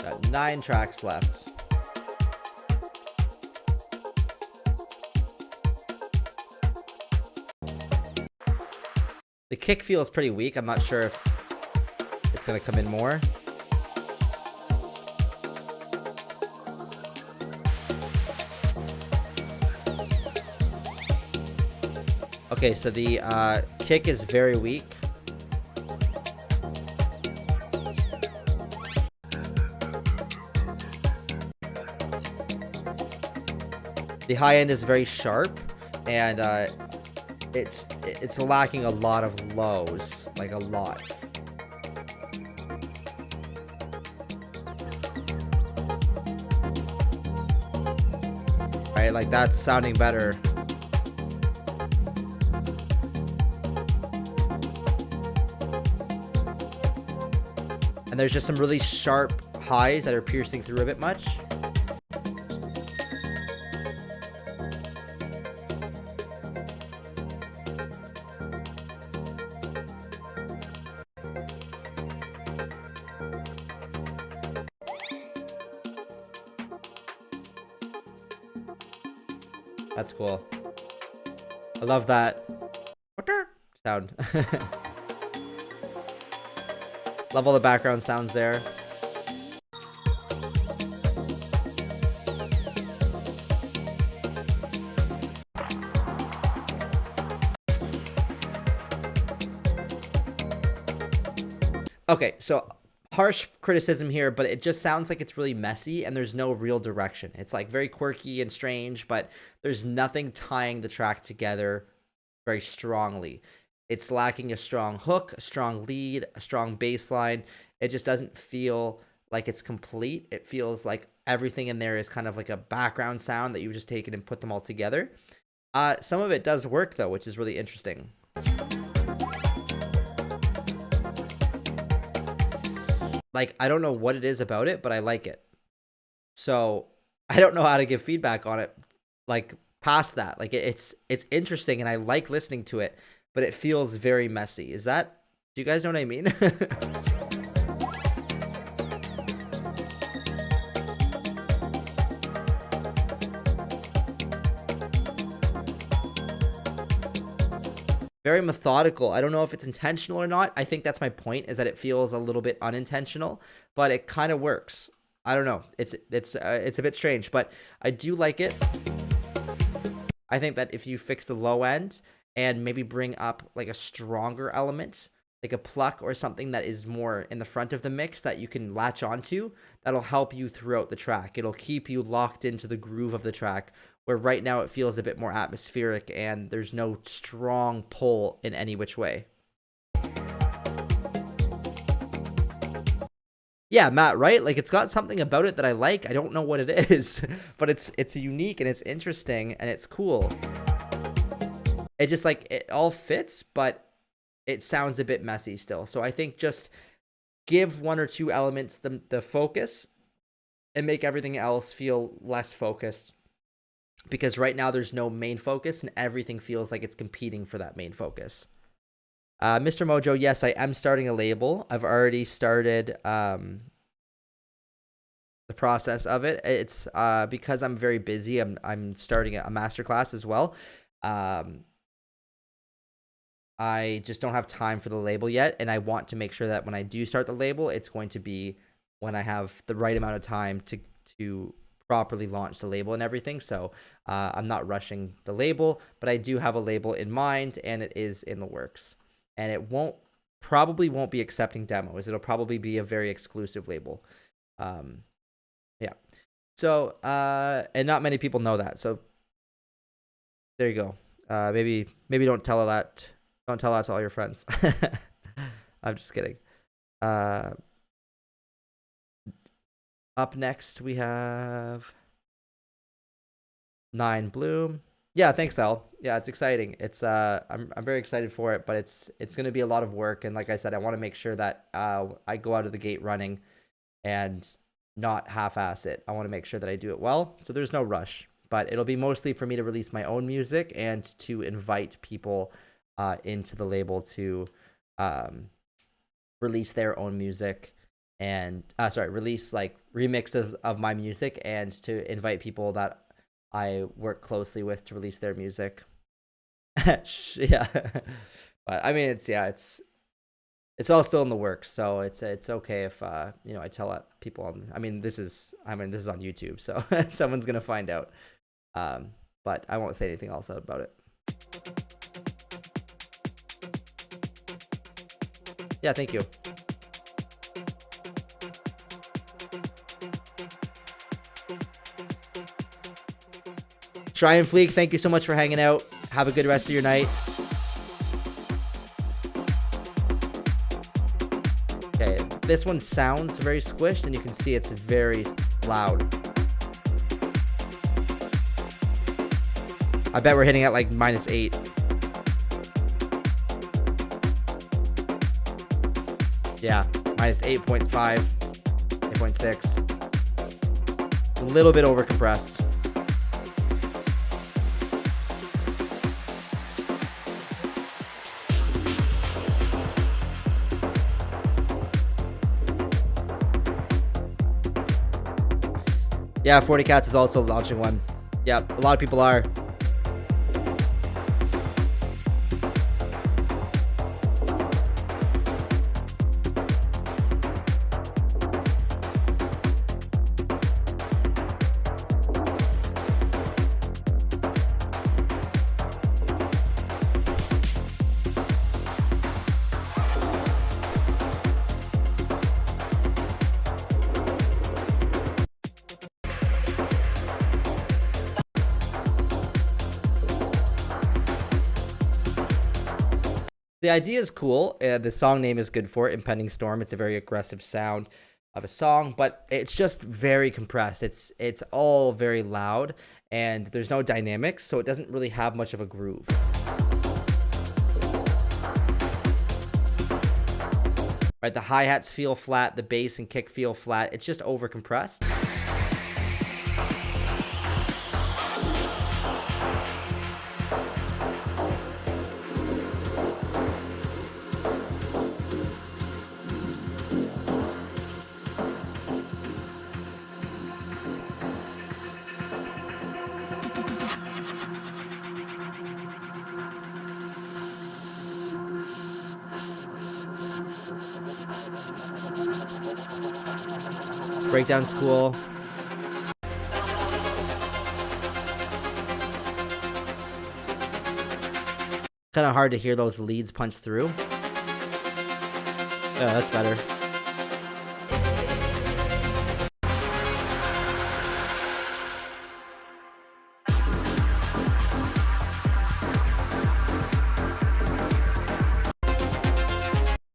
Got 9 tracks left. The kick feels pretty weak. I'm not sure if it's going to come in more. Okay, so the kick is very weak. The high end is very sharp, and it's lacking a lot of lows, like a lot. Right, like that's sounding better. And there's just some really sharp highs that are piercing through a bit much. That's cool. I love that sound. Love all the background sounds there. Okay, so harsh criticism here, but it just sounds like it's really messy and there's no real direction. It's like very quirky and strange, but there's nothing tying the track together very strongly. It's lacking a strong hook, a strong lead, a strong bass line. It just doesn't feel like it's complete. It feels like everything in there is kind of like a background sound that you've just taken and put them all together. Some of it does work though, which is really interesting. Like, I don't know what it is about it, but I like it. So I don't know how to give feedback on it. Like past that, like it's interesting and I like listening to it, but it feels very messy. Is that? Do you guys know what I mean? Very methodical. I don't know if it's intentional or not. I think that's my point, is that it feels a little bit unintentional, but it kind of works. I don't know. It's a bit strange, but I do like it. I think that if you fix the low end and maybe bring up like a stronger element, like a pluck or something that is more in the front of the mix that you can latch onto, that'll help you throughout the track. It'll keep you locked into the groove of the track, where right now it feels a bit more atmospheric and there's no strong pull in any which way. Yeah, Matt, right? Like it's got something about it that I like. I don't know what it is, but it's unique and it's interesting and it's cool. It just like it all fits, but it sounds a bit messy still. So I think just give one or two elements the focus and make everything else feel less focused. Because right now there's no main focus and everything feels like it's competing for that main focus. Mr. Mojo, yes, I am starting a label. I've already started the process of it. It's because I'm very busy. I'm starting a masterclass as well. I just don't have time for the label yet, and I want to make sure that when I do start the label, it's going to be when I have the right amount of time to properly launch the label and everything. So I'm not rushing the label, but I do have a label in mind, and it is in the works. And it probably won't be accepting demos. It'll probably be a very exclusive label. Yeah. So and not many people know that. So there you go. Maybe don't tell that. Don't tell that to all your friends. I'm just kidding. Up next we have 9 Bloom. Yeah, thanks, Al. Yeah, it's exciting. It's I'm very excited for it, but it's gonna be a lot of work. And like I said, I want to make sure that I go out of the gate running and not half-ass it. I want to make sure that I do it well. So there's no rush, but it'll be mostly for me to release my own music and to invite people into the label to release their own music and release like remixes of my music, and to invite people that I work closely with to release their music. Yeah. But I mean, it's all still in the works, so it's okay if I tell people on. I mean, this is on YouTube, so someone's gonna find out. But I won't say anything else about it. Yeah, thank you. Try and Fleek, thank you so much for hanging out. Have a good rest of your night. Okay, this one sounds very squished, and you can see it's very loud. I bet we're hitting at like -8. Yeah, -8.5, 8.6. A little bit over compressed. Yeah, 40 Cats is also launching one. Yeah, a lot of people are. The idea is cool. The song name is good for it, Impending Storm. It's a very aggressive sound of a song, but it's just very compressed. It's all very loud, and there's no dynamics, so it doesn't really have much of a groove. Right, the hi-hats feel flat, the bass and kick feel flat. It's just over compressed. Breakdown's cool. Kind of hard to hear those leads punch through. Yeah, that's better.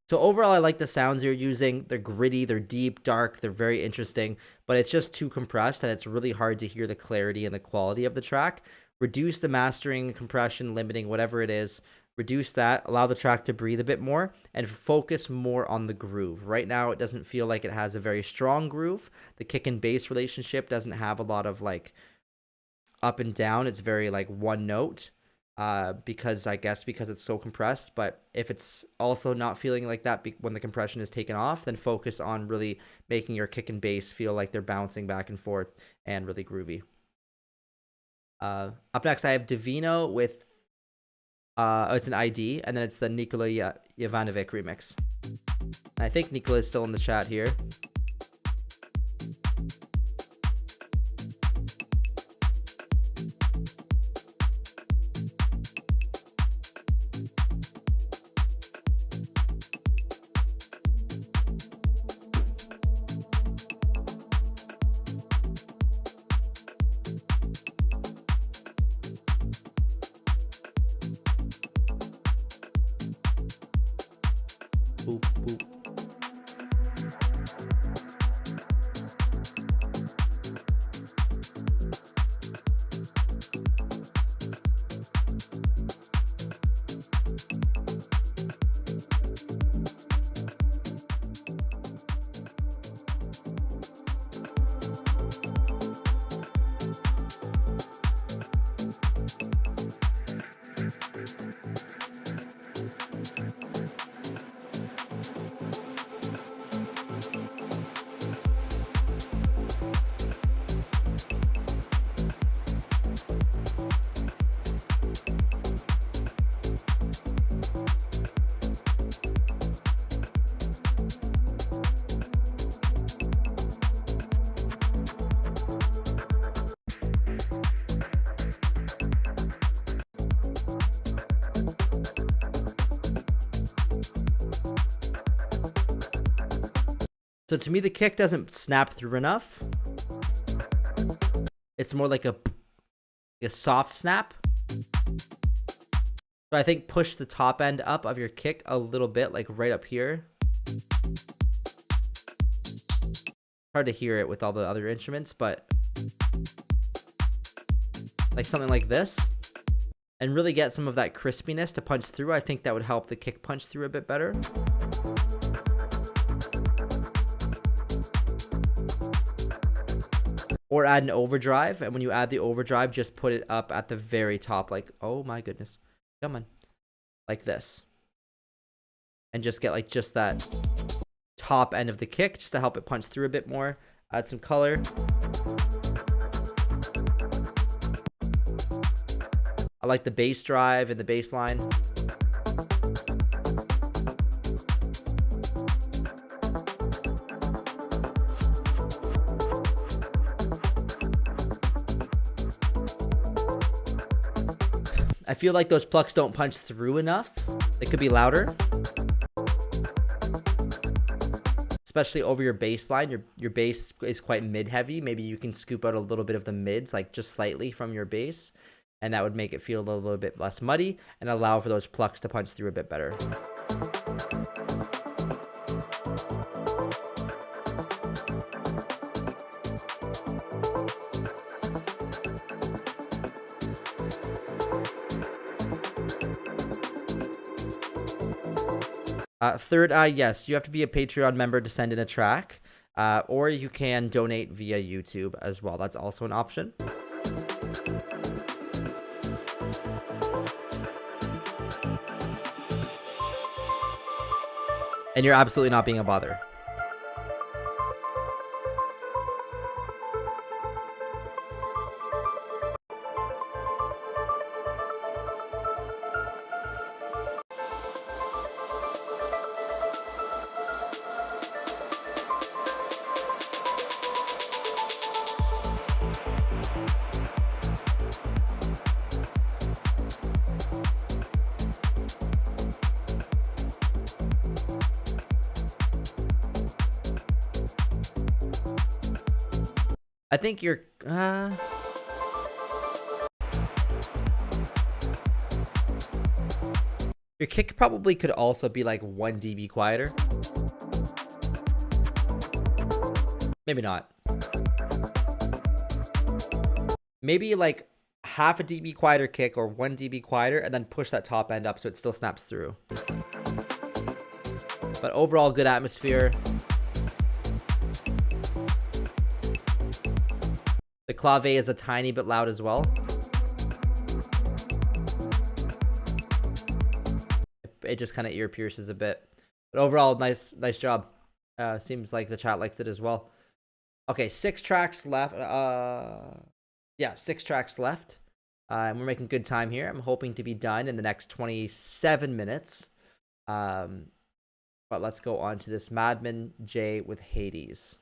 So overall, I like the sounds you're using. They're gritty, they're deep, dark, they're very interesting, but it's just too compressed and it's really hard to hear the clarity and the quality of the track. Reduce the mastering, compression, limiting, whatever it is. Reduce that, allow the track to breathe a bit more, and focus more on the groove. Right now, it doesn't feel like it has a very strong groove. The kick and bass relationship doesn't have a lot of like up and down. It's very like one note. Because it's so compressed. But if it's also not feeling like that when the compression is taken off, then focus on really making your kick and bass feel like they're bouncing back and forth and really groovy. Up next, I have Divino with it's an ID, and then it's the Nikola Jovanovic remix. I think Nikola is still in the chat here. Boop, boop. So to me, the kick doesn't snap through enough. It's more like a soft snap. So I think push the top end up of your kick a little bit, like right up here. Hard to hear it with all the other instruments, but like something like this. And really get some of that crispiness to punch through. I think that would help the kick punch through a bit better. Or add an overdrive, and when you add the overdrive, just put it up at the very top, like, oh my goodness, come on, like this. And just get like just that top end of the kick, just to help it punch through a bit more. Add some color. I like the bass drive and the bass line. I feel like those plucks don't punch through enough. They could be louder. Especially over your bass line. Your bass is quite mid-heavy. Maybe you can scoop out a little bit of the mids, like just slightly from your bass. And that would make it feel a little bit less muddy and allow for those plucks to punch through a bit better. Third, yes, you have to be a Patreon member to send in a track, or you can donate via YouTube as well. That's also an option. And you're absolutely not being a bother. I think you're your kick probably could also be like 1 dB quieter. Maybe not. Maybe like half a dB quieter kick or 1 dB quieter, and then push that top end up so it still snaps through. But overall, good atmosphere. The clave is a tiny bit loud as well. It just kind of ear pierces a bit. But overall, nice job. Seems like the chat likes it as well. Okay, 6 tracks left. Yeah, 6 tracks left. And we're making good time here. I'm hoping to be done in the next 27 minutes. But let's go on to this Madman J with Hades.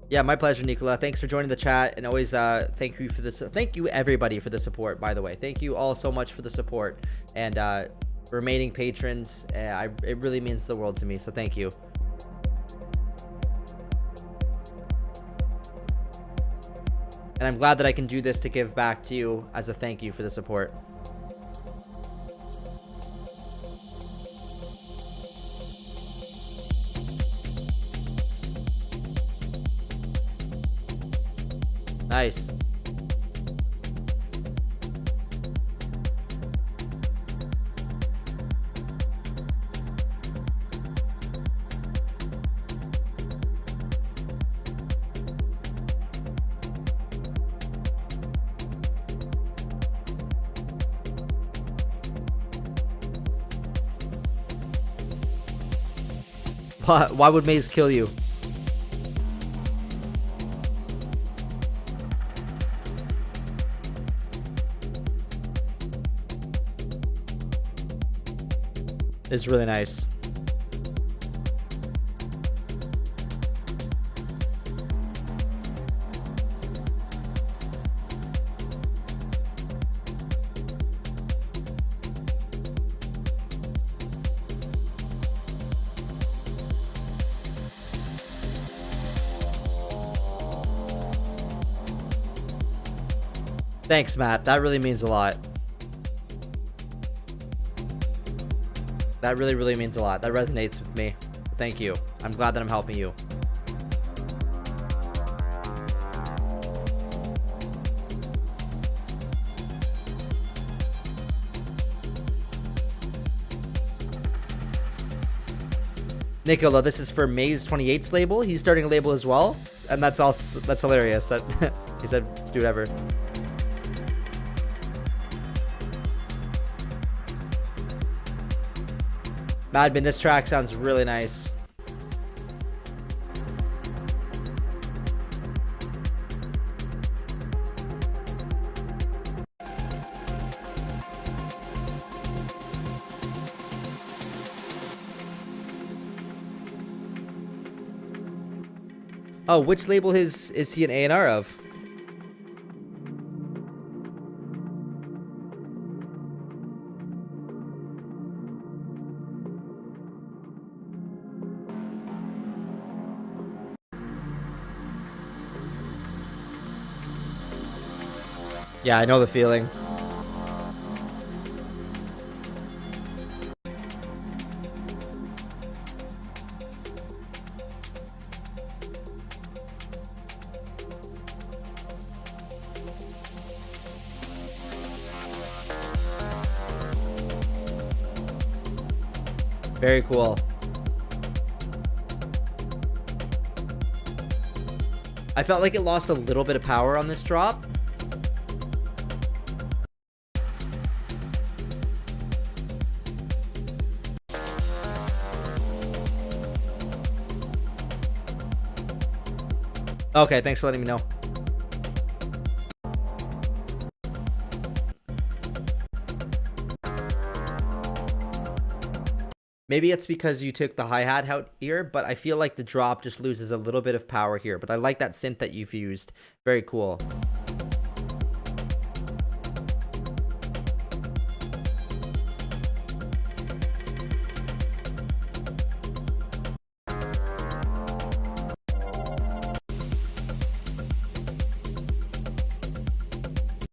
Yeah, my pleasure, Nicola. Thanks for joining the chat, and always thank you for this. Thank you everybody for the support. By the way, thank you all so much for the support and remaining patrons. It really means the world to me. So thank you. And I'm glad that I can do this to give back to you as a thank you for the support. Nice. Why would Maze kill you? It's really nice. Thanks, Matt. That really means a lot. That really means a lot. That resonates with me. Thank you. I'm glad that I'm helping you. Nicola, this is for Maze 28's label. He's starting a label as well, and that's hilarious. That he said do whatever. Madman, this track sounds really nice. Oh, which label is he an A&R of? Yeah, I know the feeling. Very cool. I felt like it lost a little bit of power on this drop. Okay, thanks for letting me know. Maybe it's because you took the hi-hat out here, but I feel like the drop just loses a little bit of power here. But I like that synth that you've used. Very cool.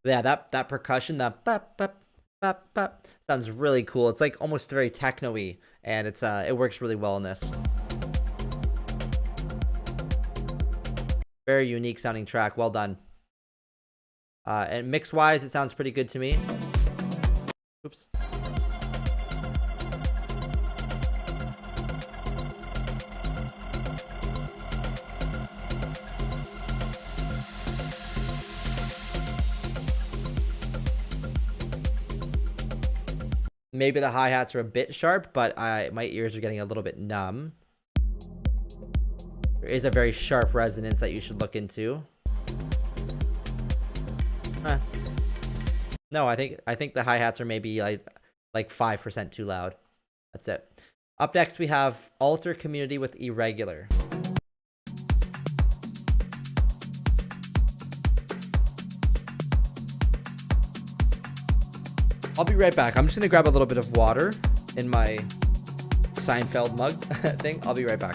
Yeah, that percussion, that bop, bop, bop, bop, sounds really cool. It's like almost very techno-y, and it works really well in this. Very unique sounding track. Well done. And mix-wise, it sounds pretty good to me. Oops. Maybe the hi-hats are a bit sharp, but my ears are getting a little bit numb. There is a very sharp resonance that you should look into. No, I think the hi-hats are maybe like 5% too loud. That's it. Up next, we have Alter Community with Irregular. I'll be right back. I'm just gonna grab a little bit of water in my Seinfeld mug thing. I'll be right back.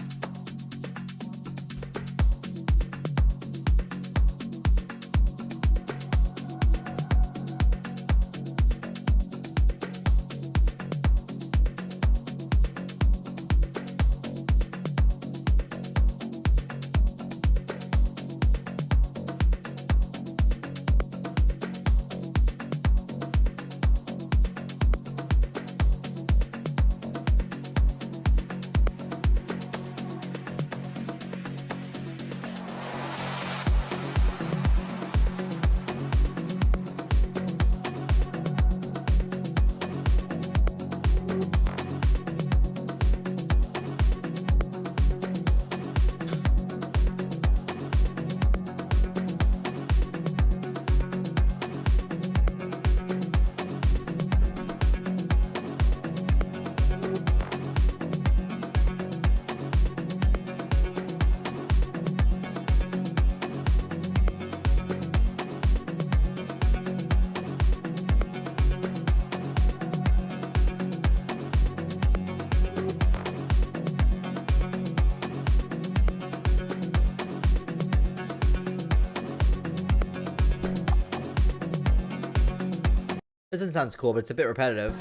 This one sounds cool, but it's a bit repetitive.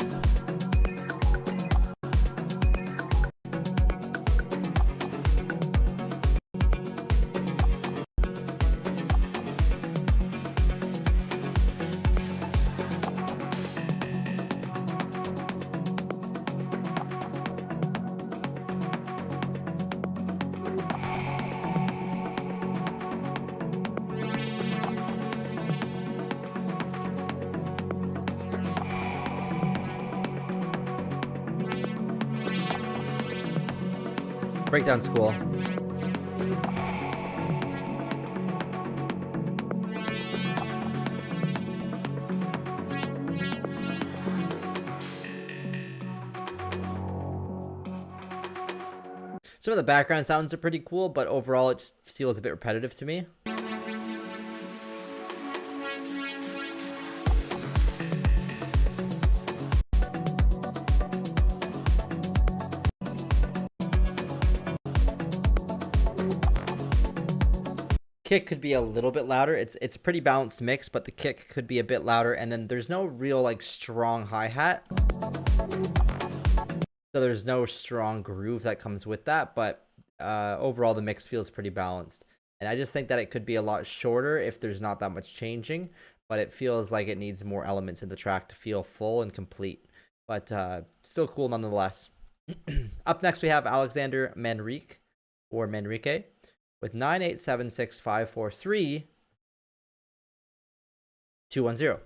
Breakdown's cool. Some of the background sounds are pretty cool, but overall it just feels a bit repetitive to me. Kick could be a little bit louder. It's a pretty balanced mix, but the kick could be a bit louder, and then there's no real like strong hi-hat. So there's no strong groove that comes with that, but overall the mix feels pretty balanced. And I just think that it could be a lot shorter if there's not that much changing, but it feels like it needs more elements in the track to feel full and complete. But still cool nonetheless. Up next, we have Alexander Manrique or Manrique with 9876543-210.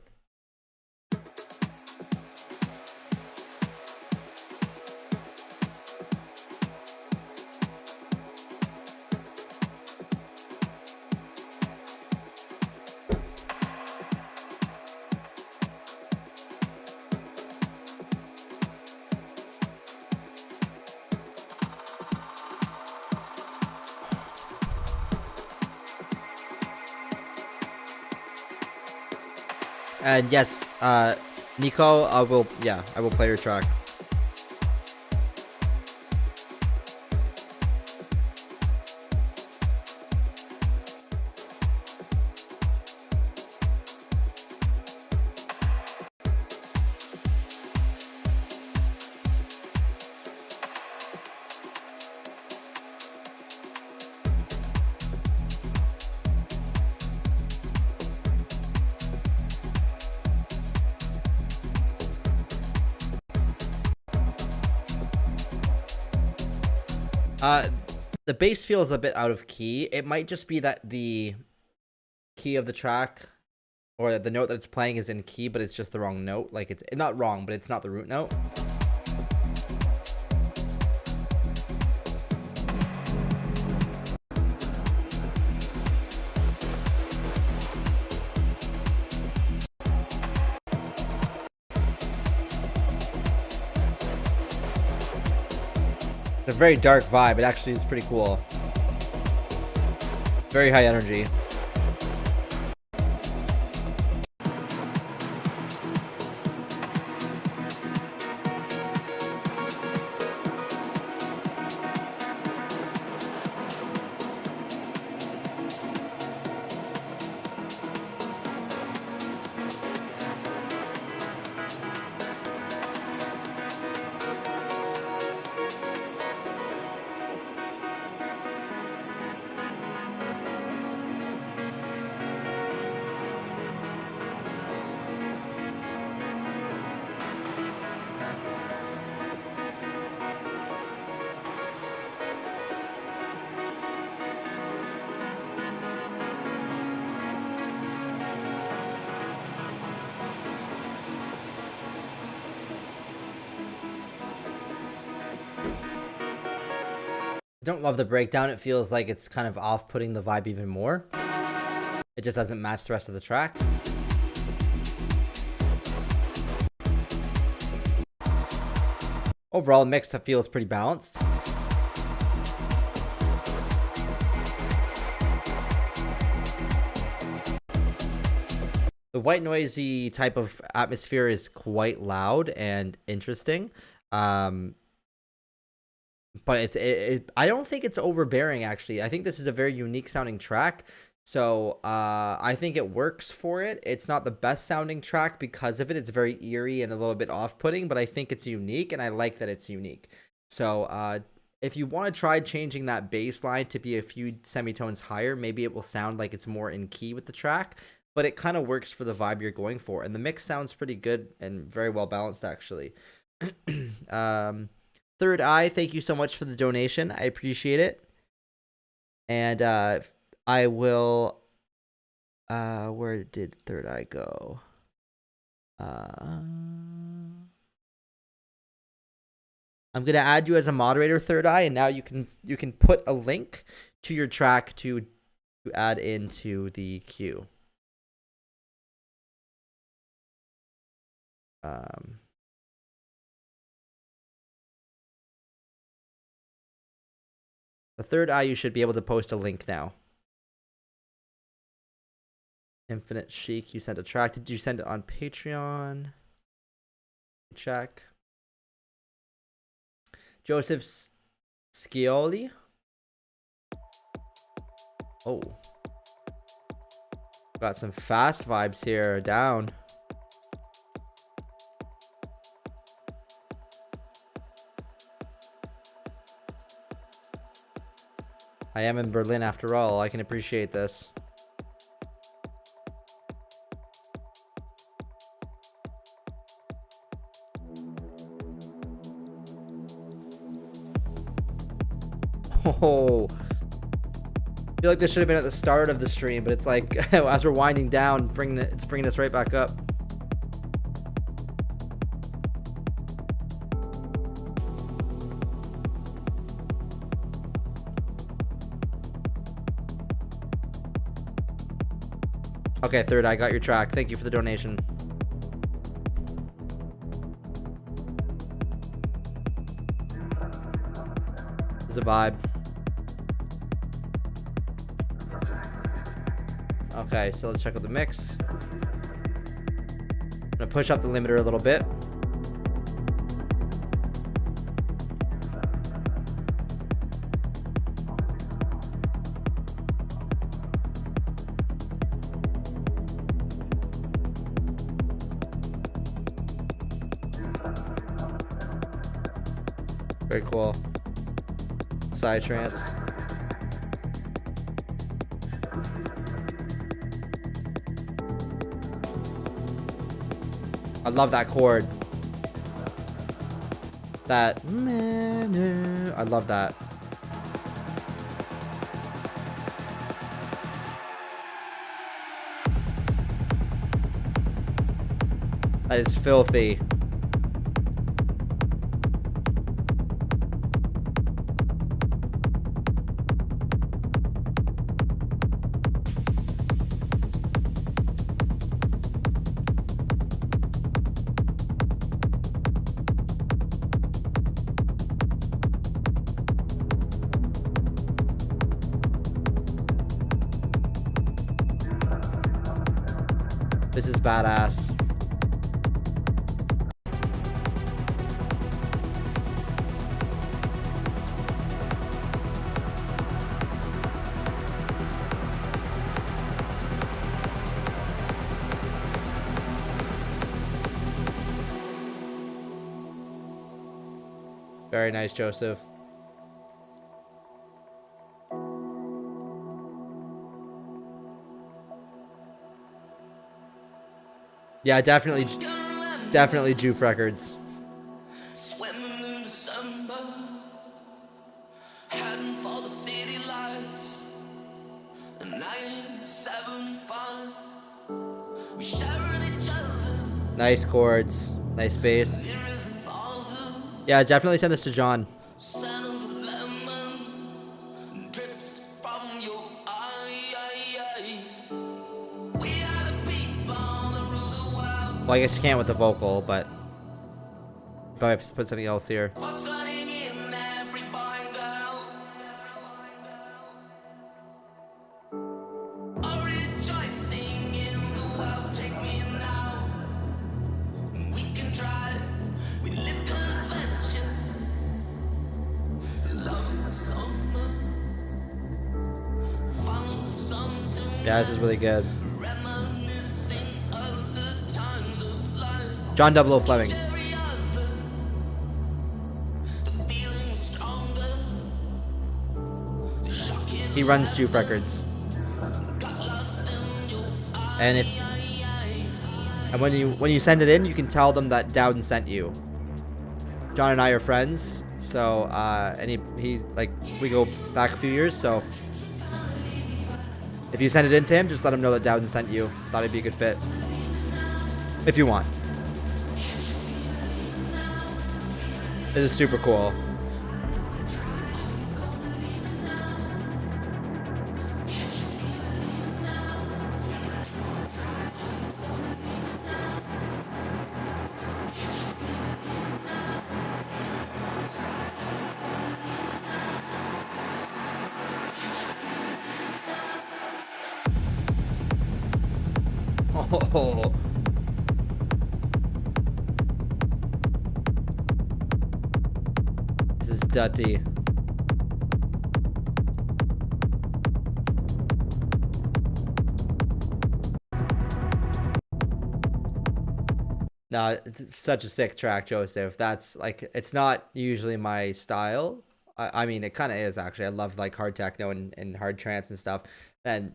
And yes, Nico, I will play your track. The bass feels a bit out of key. It might just be that the key of the track or the note that it's playing is in key, but it's just the wrong note. Like, it's not wrong, but it's not the root note. It's a very dark vibe. It actually is pretty cool. Very high energy. I don't love the breakdown. It feels like it's kind of off-putting the vibe even more. It just doesn't match the rest of the track. Overall, mix feels pretty balanced. The white noisy type of atmosphere is quite loud and interesting. But I don't think it's overbearing, actually. I think this is a very unique sounding track. So I think it works for it. It's not the best sounding track because of it. It's very eerie and a little bit off-putting, but I think it's unique, and I like that it's unique. So if you want to try changing that bass line to be a few semitones higher, maybe it will sound like it's more in key with the track, but it kind of works for the vibe you're going for. And the mix sounds pretty good and very well balanced, actually. Third Eye, thank you so much for the donation. I appreciate it. And I will... where did Third Eye go? I'm going to add you as a moderator, Third Eye, and now you can put a link to your track to add into the queue. The Third Eye, you should be able to post a link now. Infinite Chic, you sent a track. Did you send it on Patreon? Check. Joseph Scioli. Oh. Got some fast vibes here. Down. I am in Berlin after all. I can appreciate this. Oh, I feel like this should have been at the start of the stream, but it's like as we're winding down, it's bringing us right back up. Okay, Third Eye, got your track. Thank you for the donation. It's a vibe. Okay, so let's check out the mix. I'm gonna push up the limiter a little bit. Very cool. Side trance. I love that chord. That. I love that. That is filthy. This is badass. Very nice, Joseph. Yeah, definitely Juve Records. Swimming in December, heading for the city lights. In 1975, we shared each other. Nice chords, nice bass. Yeah, definitely send this to John. Scent of lemon drips from your eyes. We are the people that rule the world. Well, I guess you can't with the vocal, but probably have to put something else here. For sunning in every boy and girl. Oh, rejoicing in the world, take me now. We can try, we live the adventure. Love summer, found something. Yeah, this is really good. Reminiscing of the times of life. John 00 Fleming. Every other, the feeling stronger. The shock hit He runs Juve Records. got lost in your eyes. And when you send it in, you can tell them that Dowden sent you. John and I are friends, so and he like we go back a few years, so if you send it in to him, just let him know that Dowden sent you. Thought it'd be a good fit. If you want. It is super cool. Oh. This is dirty. No, it's such a sick track, Joseph. That's like, it's not usually my style. I mean, it kind of is actually. I love like hard techno and hard trance and stuff. And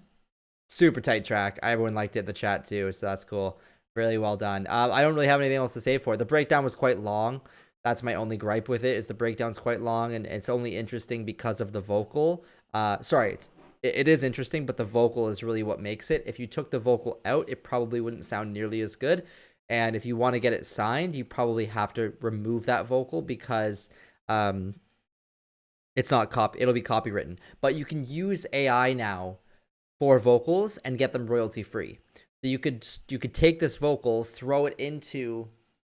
super tight track. Everyone liked it in the chat too, so that's cool. Really well done. I don't really have anything else to say for it. The breakdown was quite long, That's my only gripe with it, is the breakdown's quite long, and it's only interesting because of the vocal. Sorry, it is interesting, but the vocal is really what makes it. If you took the vocal out, it probably wouldn't sound nearly as good. And if you want to get it signed, you probably have to remove that vocal because it's not it'll be copywritten. But you can use AI now for vocals and get them royalty free. So you could take this vocal, throw it into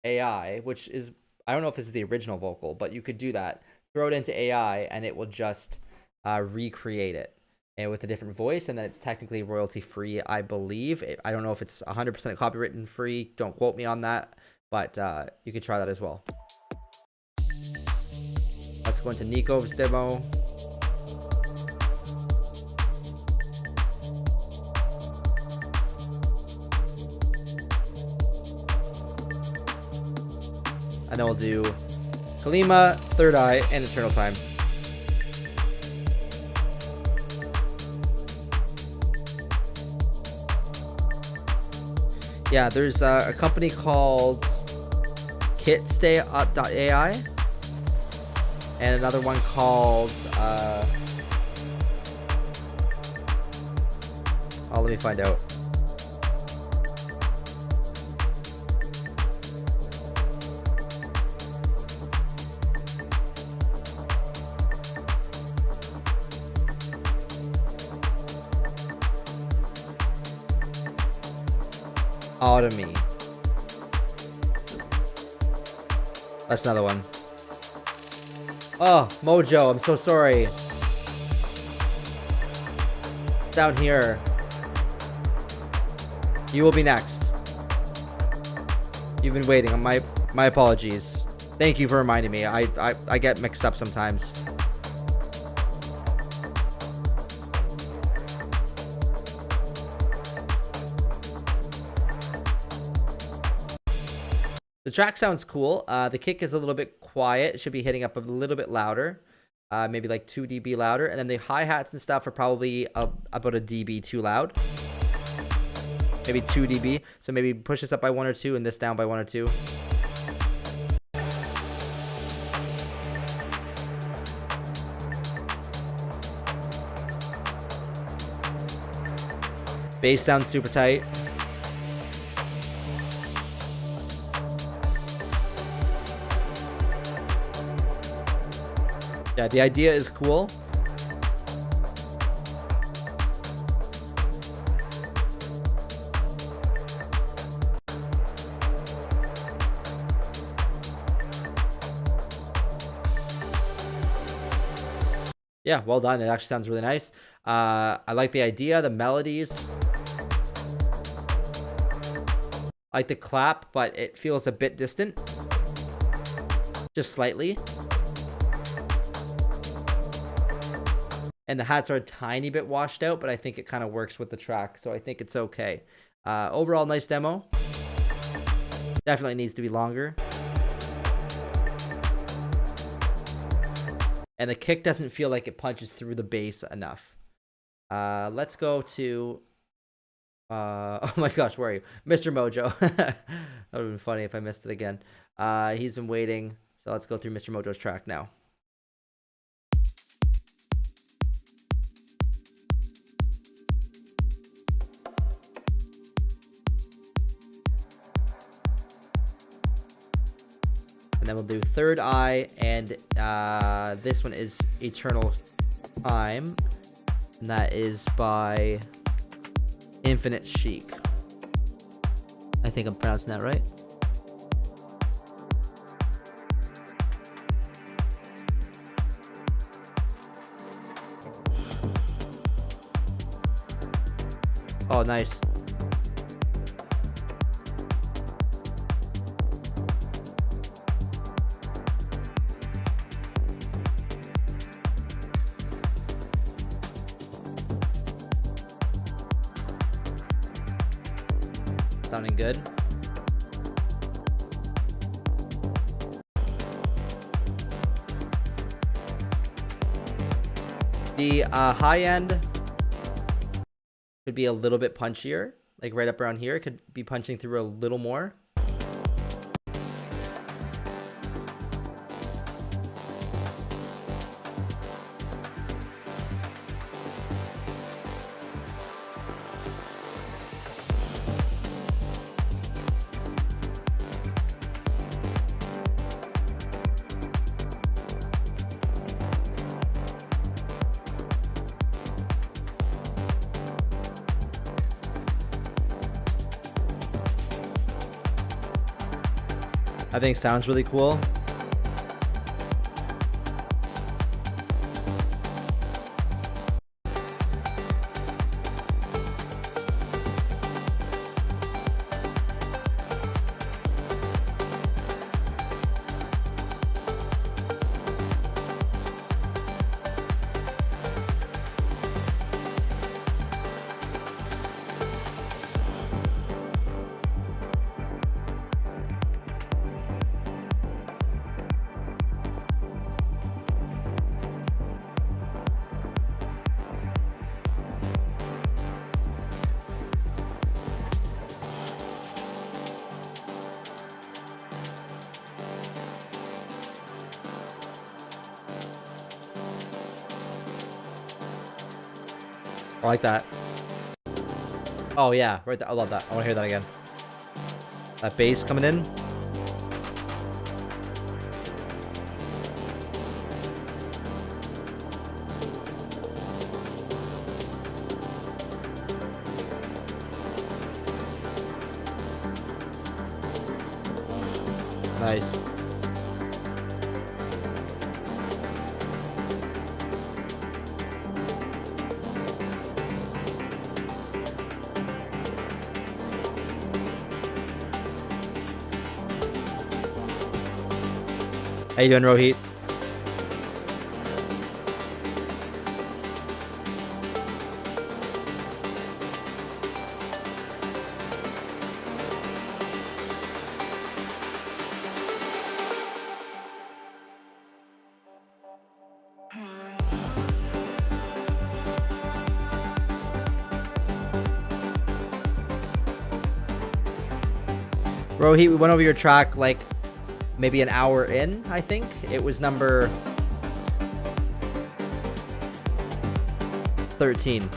AI, which is, I don't know if this is the original vocal, but you could do that. Throw it into AI and it will just recreate it, and with a different voice, and then it's technically royalty free, I believe. I don't know if it's 100% copywritten free. Don't quote me on that, but you could try that as well. Let's go into Nikov's demo. And then we'll do Kalima, Third Eye, and Eternal Time. Yeah, there's a company called kitstay.ai and another one called oh, let me find out. Automy. That's another one. Oh, Mojo, I'm so sorry. Down here. You will be next. You've been waiting. My apologies. Thank you for reminding me. I get mixed up sometimes. The track sounds cool. The kick is a little bit quiet. It should be hitting up a little bit louder. Maybe like 2 dB louder. And then the hi-hats and stuff are probably about a dB too loud. Maybe 2 dB. So maybe push this up by 1 or 2 and this down by 1 or 2. Bass sounds super tight. Yeah, the idea is cool. Yeah, well done. It actually sounds really nice. I like the idea, the melodies. I like the clap, but it feels a bit distant. Just slightly. And the hats are a tiny bit washed out, but I think it kind of works with the track, so I think it's okay. Overall, nice demo. Definitely needs to be longer. And the kick doesn't feel like it punches through the bass enough. Let's go to... oh my gosh, where are you? Mr. Mojo. That would have been funny if I missed it again. He's been waiting, so let's go through Mr. Mojo's track now. And then we'll do Third Eye, and this one is Eternal Time, and that is by Infinite Chic. I think I'm pronouncing that right. Oh, nice. Sounding good. The high end could be a little bit punchier, like right up around here. It could be punching through a little more. I think sounds really cool. I like that. Oh yeah, right there. I love that. I want to hear that again. That bass coming in. Nice. How you doing, Rohit? Rohit, we went over your track like maybe an hour in, I think. It was number 13.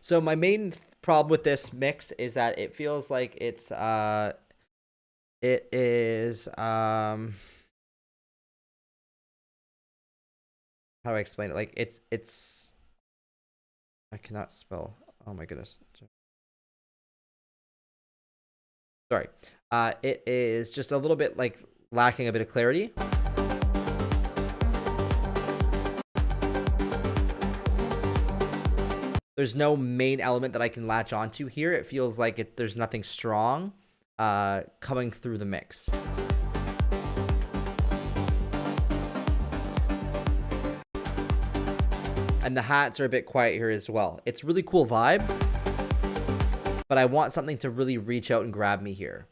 So my main problem with this mix is that it feels like it is how do I explain it? Like it's I cannot spell. Oh my goodness. Sorry. It is just a little bit like lacking a bit of clarity. There's no main element that I can latch onto here. It feels like there's nothing strong coming through the mix. And the hats are a bit quiet here as well. It's really cool vibe, but I want something to really reach out and grab me here.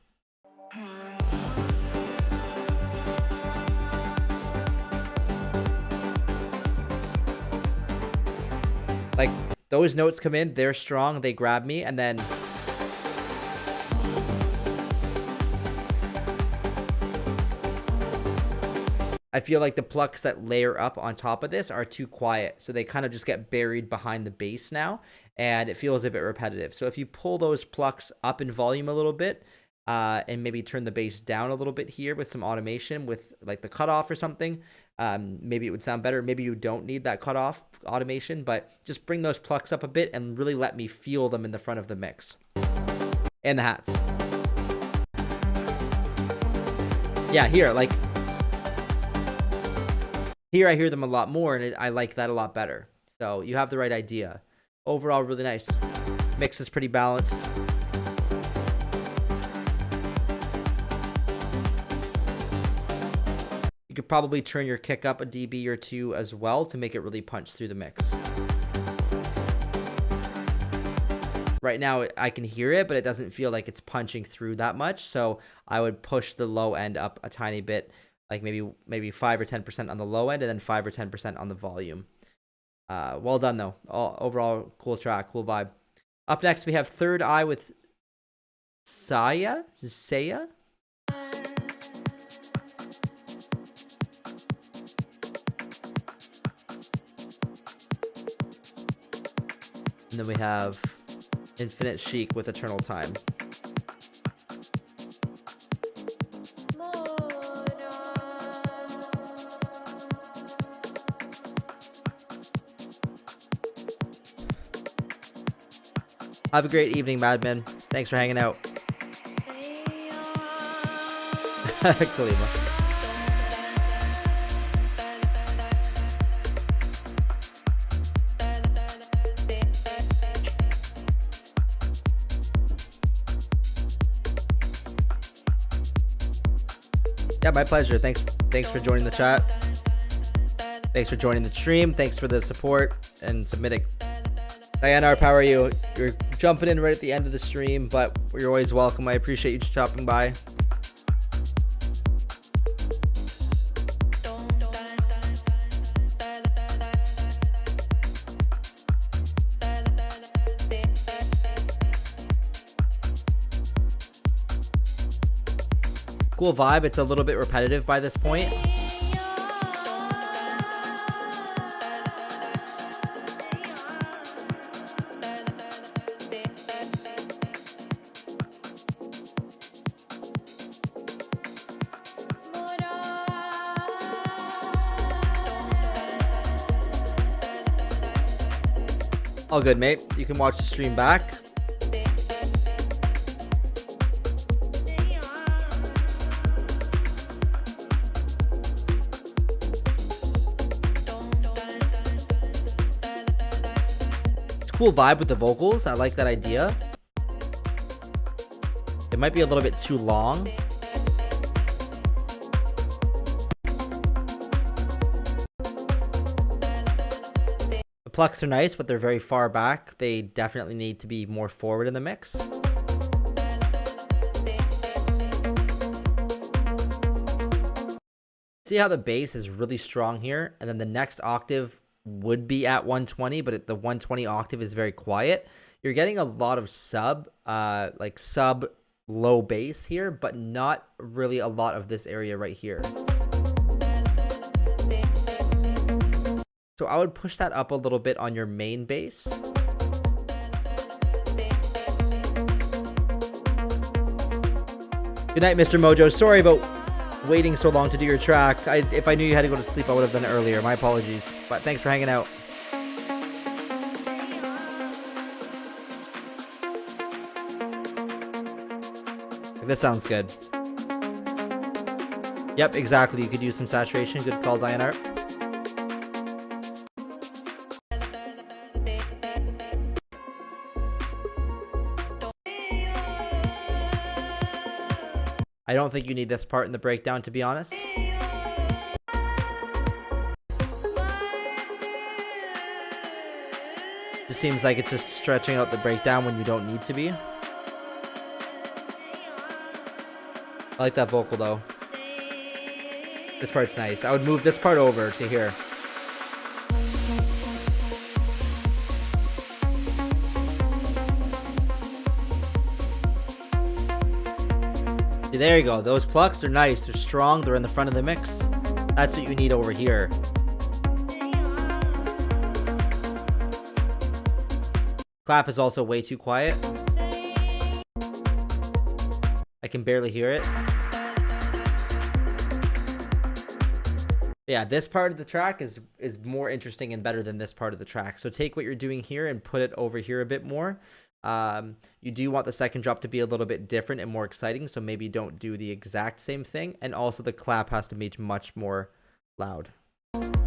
Like, those notes come in, they're strong, they grab me, and then I feel like the plucks that layer up on top of this are too quiet, so they kind of just get buried behind the bass now, and it feels a bit repetitive. So if you pull those plucks up in volume a little bit, and maybe turn the bass down a little bit here with some automation with like the cutoff or something, maybe it would sound better. Maybe you don't need that cutoff automation, but just bring those plucks up a bit and really let me feel them in the front of the mix. And the hats. Yeah, here, like, here I hear them a lot more, and I like that a lot better. So you have the right idea. Overall, really nice. Mix is pretty balanced. You could probably turn your kick up a dB or two as well to make it really punch through the mix. Right now, I can hear it, but it doesn't feel like it's punching through that much. So I would push the low end up a tiny bit, like maybe 5 or 10% on the low end, and then 5 or 10% on the volume. Well done, though. Overall, cool track, cool vibe. Up next, we have Third Eye with Saya. And then we have Infinite Chic with Eternal Time. Have a great evening, Madman. Thanks for hanging out. Kalima. Yeah, my pleasure. Thanks for joining the chat. Thanks for joining the stream. Thanks for the support and submitting. Diana, how are you? You're jumping in right at the end of the stream, but you're always welcome. I appreciate you stopping by. Cool vibe. It's a little bit repetitive by this point. All good, mate. You can watch the stream back. Cool vibe with the vocals. I like that idea. It might be a little bit too long. The plucks are nice, but they're very far back. They definitely need to be more forward in the mix. See how the bass is really strong here, and then the next octave would be at 120, but the 120 octave is very quiet. You're getting a lot of sub low bass here, but not really a lot of this area right here. So I would push that up a little bit on your main bass. Good night, Mr. Mojo. Sorry about waiting so long to do your track. If I knew you had to go to sleep, I would have done it earlier. My apologies. But thanks for hanging out. This sounds good. Yep, exactly. You could use some saturation. Good call, Diana. I don't think you need this part in the breakdown, to be honest. Just seems like it's just stretching out the breakdown when you don't need to be. I like that vocal though. This part's nice. I would move this part over to here. See, there you go. Those plucks are nice. They're strong. They're in the front of the mix. That's what you need over here. Clap is also way too quiet. I can barely hear it. Yeah, this part of the track is more interesting and better than this part of the track. So take what you're doing here and put it over here a bit more. You do want the second drop to be a little bit different and more exciting, so maybe don't do the exact same thing. And also the clap has to be much more loud. And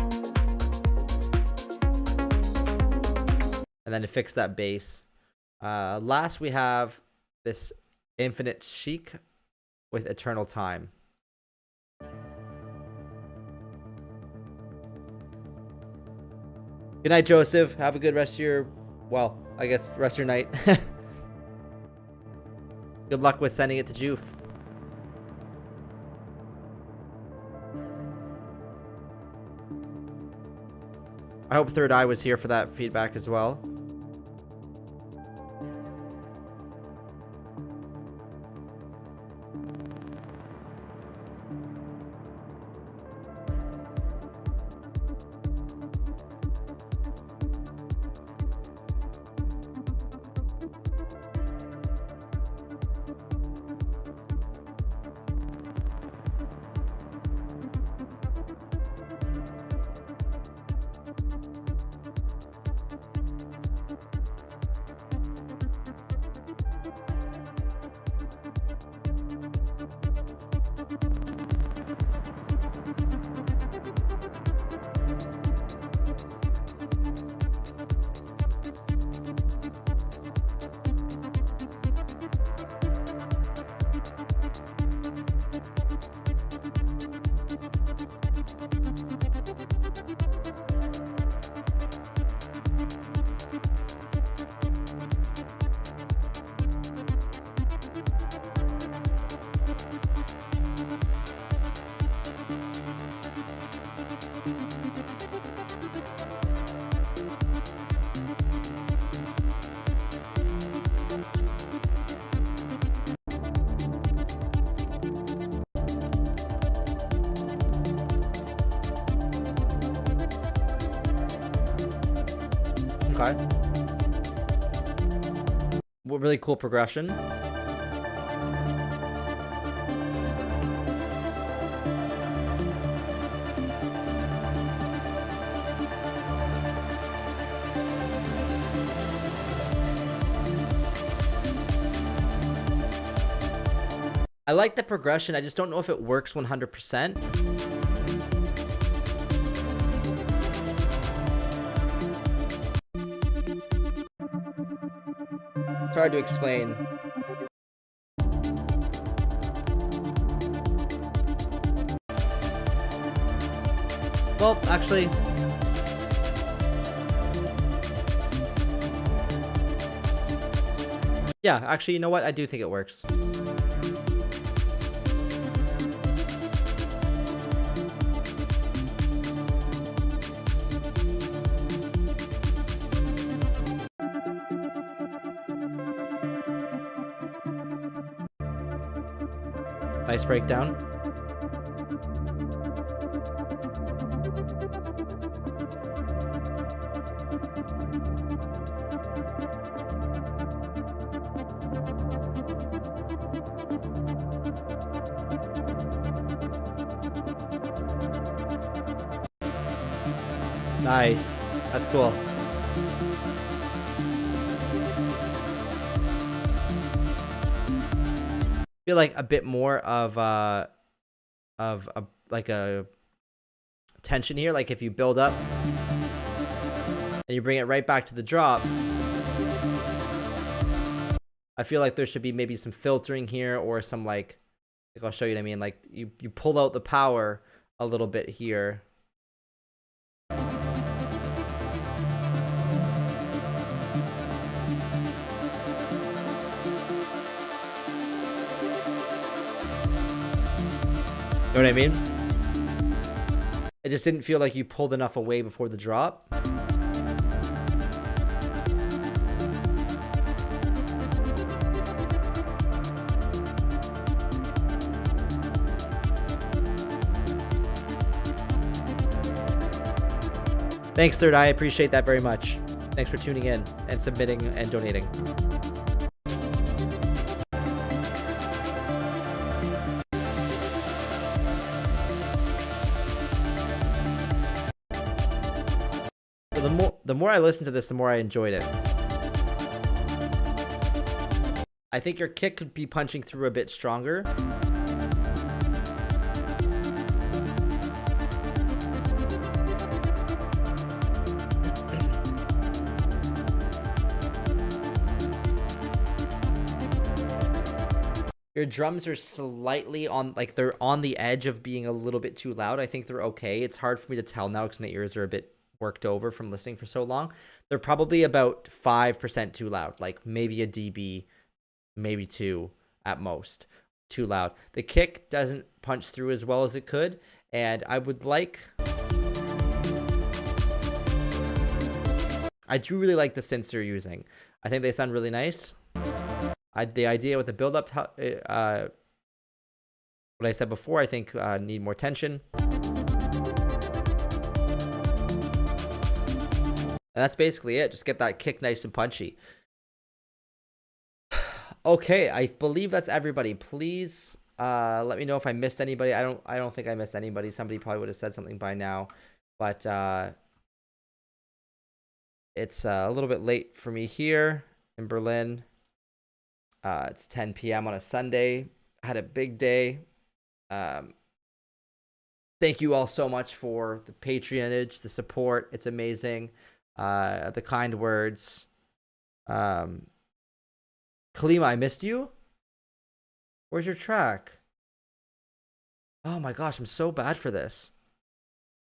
then to fix that bass. Last we have this Infinite Chic with Eternal Time. Good night, Joseph. Have a good rest of your, well, I guess rest of your night. Good luck with sending it to Joof. I hope Third Eye was here for that feedback as well. Okay. What really cool progression. I like the progression. I just don't know if it works 100%. It's hard to explain. Well, actually, yeah, actually, you know what? I do think it works. Nice breakdown. Nice. That's cool. Feel like a bit more of a like a tension here. Like if you build up and you bring it right back to the drop, I feel like there should be maybe some filtering here or some like I'll show you what I mean. Like you pull out the power a little bit here. You know what I mean? It just didn't feel like you pulled enough away before the drop. Thanks, Third Eye. I appreciate that very much. Thanks for tuning in and submitting and donating. The more I listened to this, the more I enjoyed it. I think your kick could be punching through a bit stronger. Your drums are slightly on, like they're on the edge of being a little bit too loud. I think they're okay. It's hard for me to tell now because my ears are a bit worked over from listening for so long. They're probably about 5% too loud, like maybe a dB, maybe 2 at most. Too loud. The kick doesn't punch through as well as it could, and I would like... I do really like the synths you're using. I think they sound really nice. The idea with the build-up, what I said before, I think need more tension. And that's basically it. Just get that kick nice and punchy. Okay, I believe that's everybody. Please let me know if I missed anybody. I don't think I missed anybody. Somebody probably would have said something by now. But it's a little bit late for me here in Berlin. It's 10 p.m. on a Sunday. I had a big day. Thank you all so much for the patronage, the support. It's amazing. The kind words. Kalima, I missed you. Where's your track? Oh my gosh, I'm so bad for this.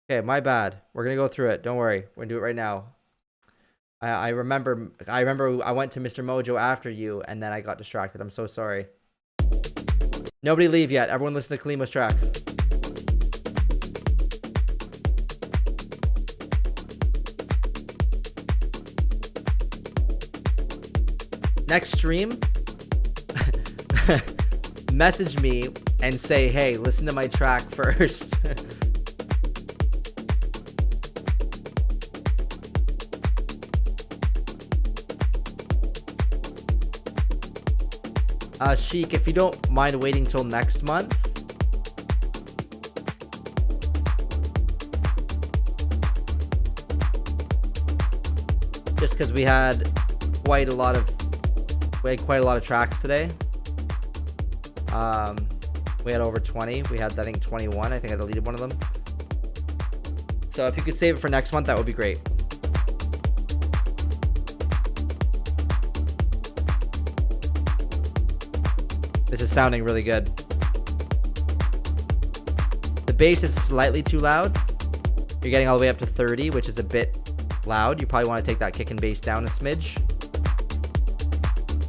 Okay, my bad. We're gonna go through it. Don't worry. We're gonna do it right now. I remember I went to Mr. Mojo after you, and then I got distracted. I'm so sorry. Nobody leave yet. Everyone listen to Kalima's track. Next stream, message me and say, hey, listen to my track first. Sheik, if you don't mind waiting till next month. Just because we had quite a lot of tracks today. We had over 20. We had, I think, 21. I think I deleted one of them. So if you could save it for next month, that would be great. This is sounding really good. The bass is slightly too loud. You're getting all the way up to 30, which is a bit loud. You probably want to take that kick and bass down a smidge.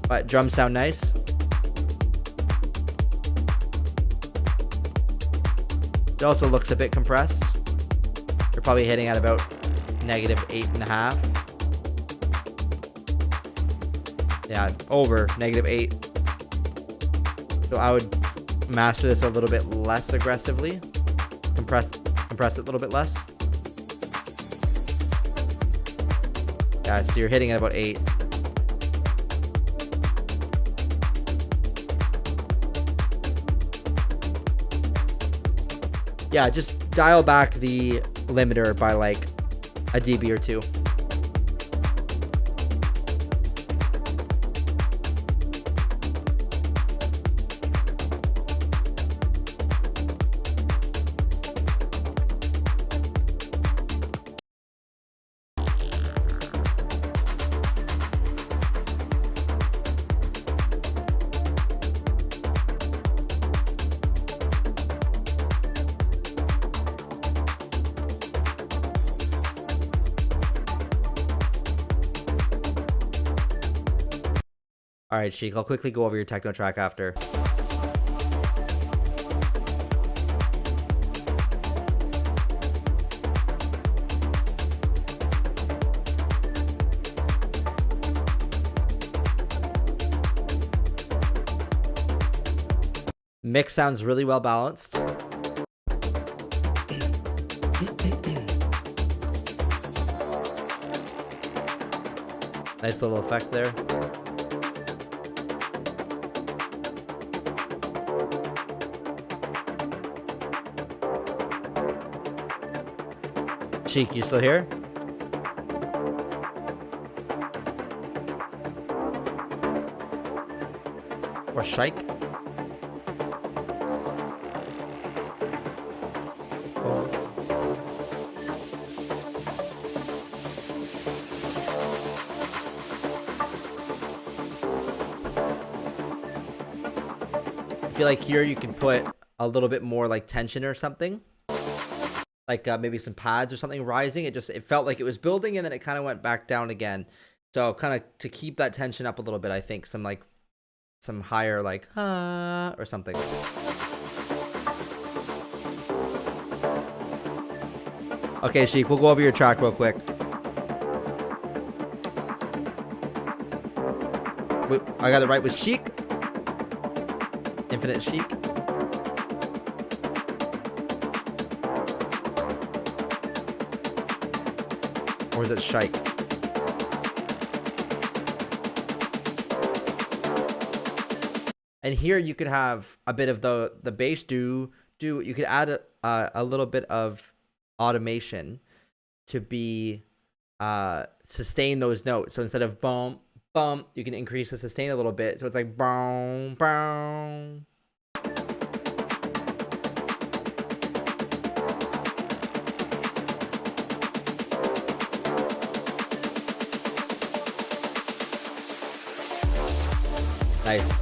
But drums sound nice. It also looks a bit compressed. You're probably hitting at about -8.5. Yeah, over -8. So I would master this a little bit less aggressively. Compress it a little bit less. Yeah, so you're hitting at about 8. Yeah, just dial back the limiter by like a dB or 2. All right, Sheik, I'll quickly go over your techno track after. Mix sounds really well balanced. Nice little effect there. Sheik, you still here? Or Shike? Oh. I feel like here you can put a little bit more like tension or something. Like maybe some pads or something rising. It felt like it was building and then it kind of went back down again. So kind of to keep that tension up a little bit, I think some higher like or something. Okay, Sheik, we'll go over your track real quick. Wait, I got it right with Sheik. Infinite Sheik. Or is it Shike? And here you could have a bit of the bass do. You could add a little bit of automation to be sustain those notes. So instead of bump bump, you can increase the sustain a little bit. So it's like boom boom. Nice.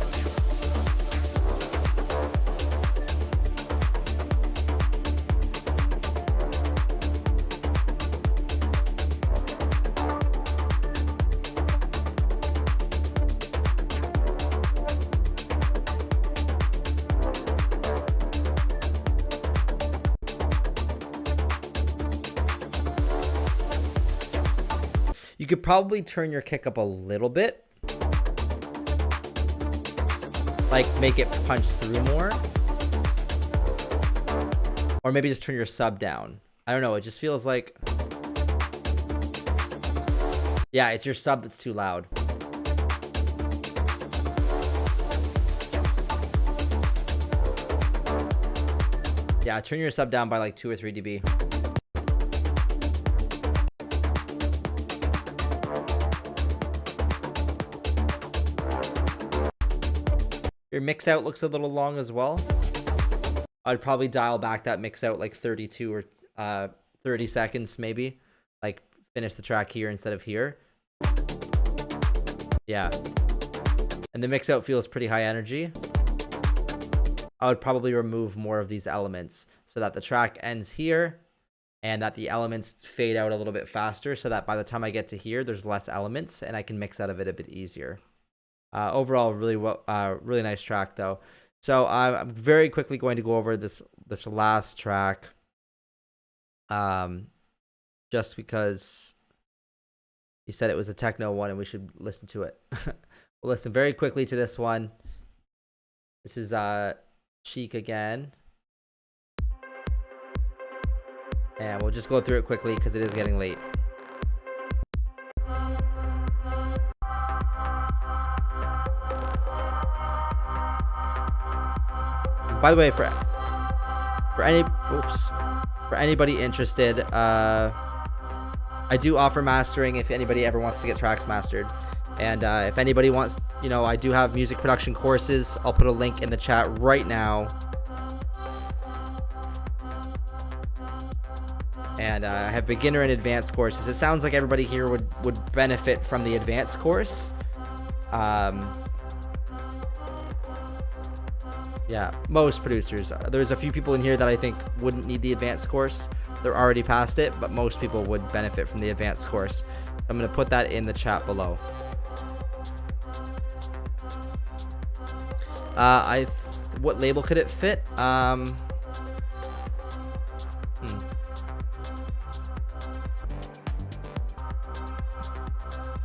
You could probably turn your kick up a little bit. like make it punch through more. Or maybe just turn your sub down. I don't know. It just feels like... Yeah, it's your sub that's too loud. Yeah, turn your sub down by like 2 or 3 dB. Your mix out looks a little long as well. I'd probably dial back that mix out like 32 or 30 seconds maybe. Like finish the track here instead of here. Yeah. And the mix out feels pretty high energy. I would probably remove more of these elements so that the track ends here and that the elements fade out a little bit faster so that by the time I get to here, there's less elements and I can mix out of it a bit easier. Overall, really nice track though. So I'm very quickly going to go over this last track, just because you said it was a techno one and we should listen to it. We'll listen very quickly to this one. This is Chic again, and we'll just go through it quickly because it is getting late. By the way, for anybody interested, I do offer mastering if anybody ever wants to get tracks mastered. And if anybody wants, I do have music production courses. I'll put a link in the chat right now. And I have beginner and advanced courses. It sounds like everybody here would benefit from the advanced course. Yeah, most producers. There's a few people in here that I think wouldn't need the advanced course. They're already past it, but most people would benefit from the advanced course. I'm going to put that in the chat below. What label could it fit?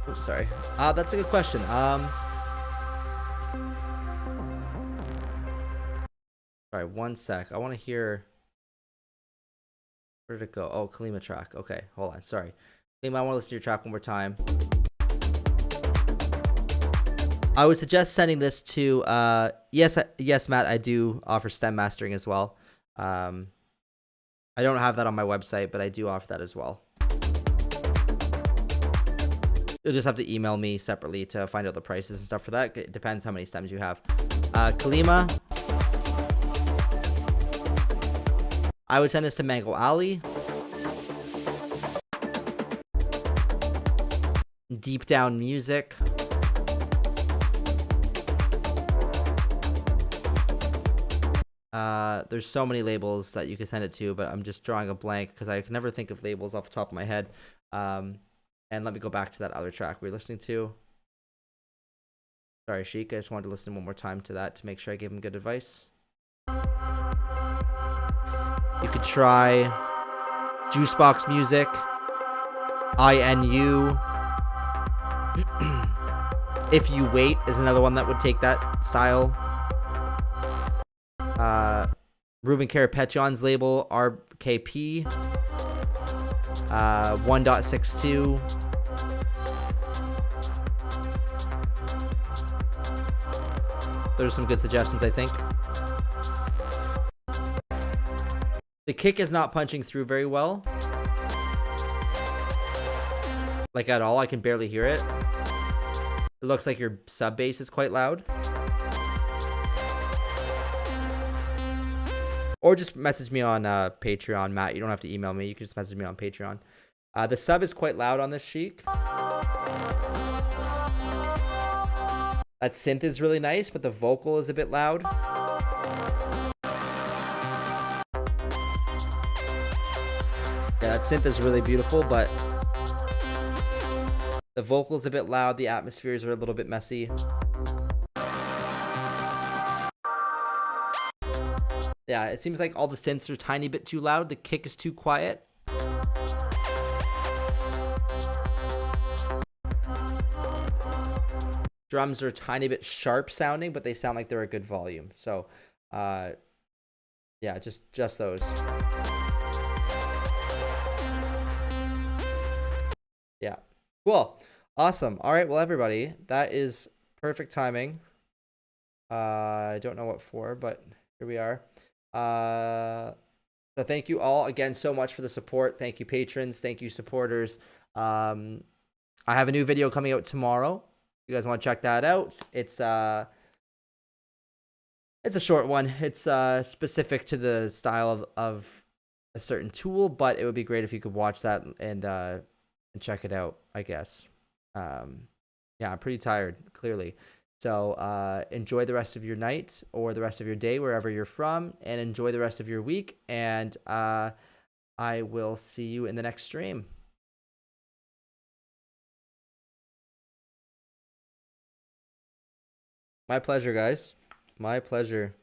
Oops, sorry. That's a good question. Sorry, one sec. I want to hear. Where did it go? Oh, Kalima track. Okay, hold on. Sorry. Kalima, I want to listen to your track one more time. I would suggest sending this to, yes, Matt, I do offer stem mastering as well. I don't have that on my website, but I do offer that as well. You'll just have to email me separately to find out the prices and stuff for that. It depends how many stems you have. Kalima. I would send this to Mango Alley. Deep Down Music. There's so many labels that you can send it to, but I'm just drawing a blank because I can never think of labels off the top of my head. And let me go back to that other track we were listening to. Sorry, Sheik. I just wanted to listen one more time to that to make sure I gave him good advice. You could try Juicebox Music, INU. If You Wait is another one that would take that style. Ruben Karapetyan's label, RKP. 1.62. Those are some good suggestions, I think. The kick is not punching through very well. Like at all, I can barely hear it. It looks like your sub bass is quite loud. Or just message me on Patreon, Matt. You don't have to email me. You can just message me on Patreon. The sub is quite loud on this Chic. That synth is really nice, but the vocal is a bit loud. Yeah, that synth is really beautiful, but the vocal's a bit loud. The atmospheres are a little bit messy. Yeah, it seems like all the synths are a tiny bit too loud. The kick is too quiet. drums are a tiny bit sharp sounding, but they sound like they're a good volume. So, yeah, just those. Yeah. Cool. Awesome. All right. Well, everybody, that is perfect timing. I don't know what for, but here we are. So thank you all again so much for the support. Thank you, patrons. Thank you, supporters. I have a new video coming out tomorrow. You guys want to check that out? It's a short one. It's specific to the style of a certain tool, but it would be great if you could watch that and check it out, I guess. Yeah, I'm pretty tired, clearly. So enjoy the rest of your night or the rest of your day, wherever you're from, and enjoy the rest of your week. And I will see you in the next stream. My pleasure, guys. My pleasure.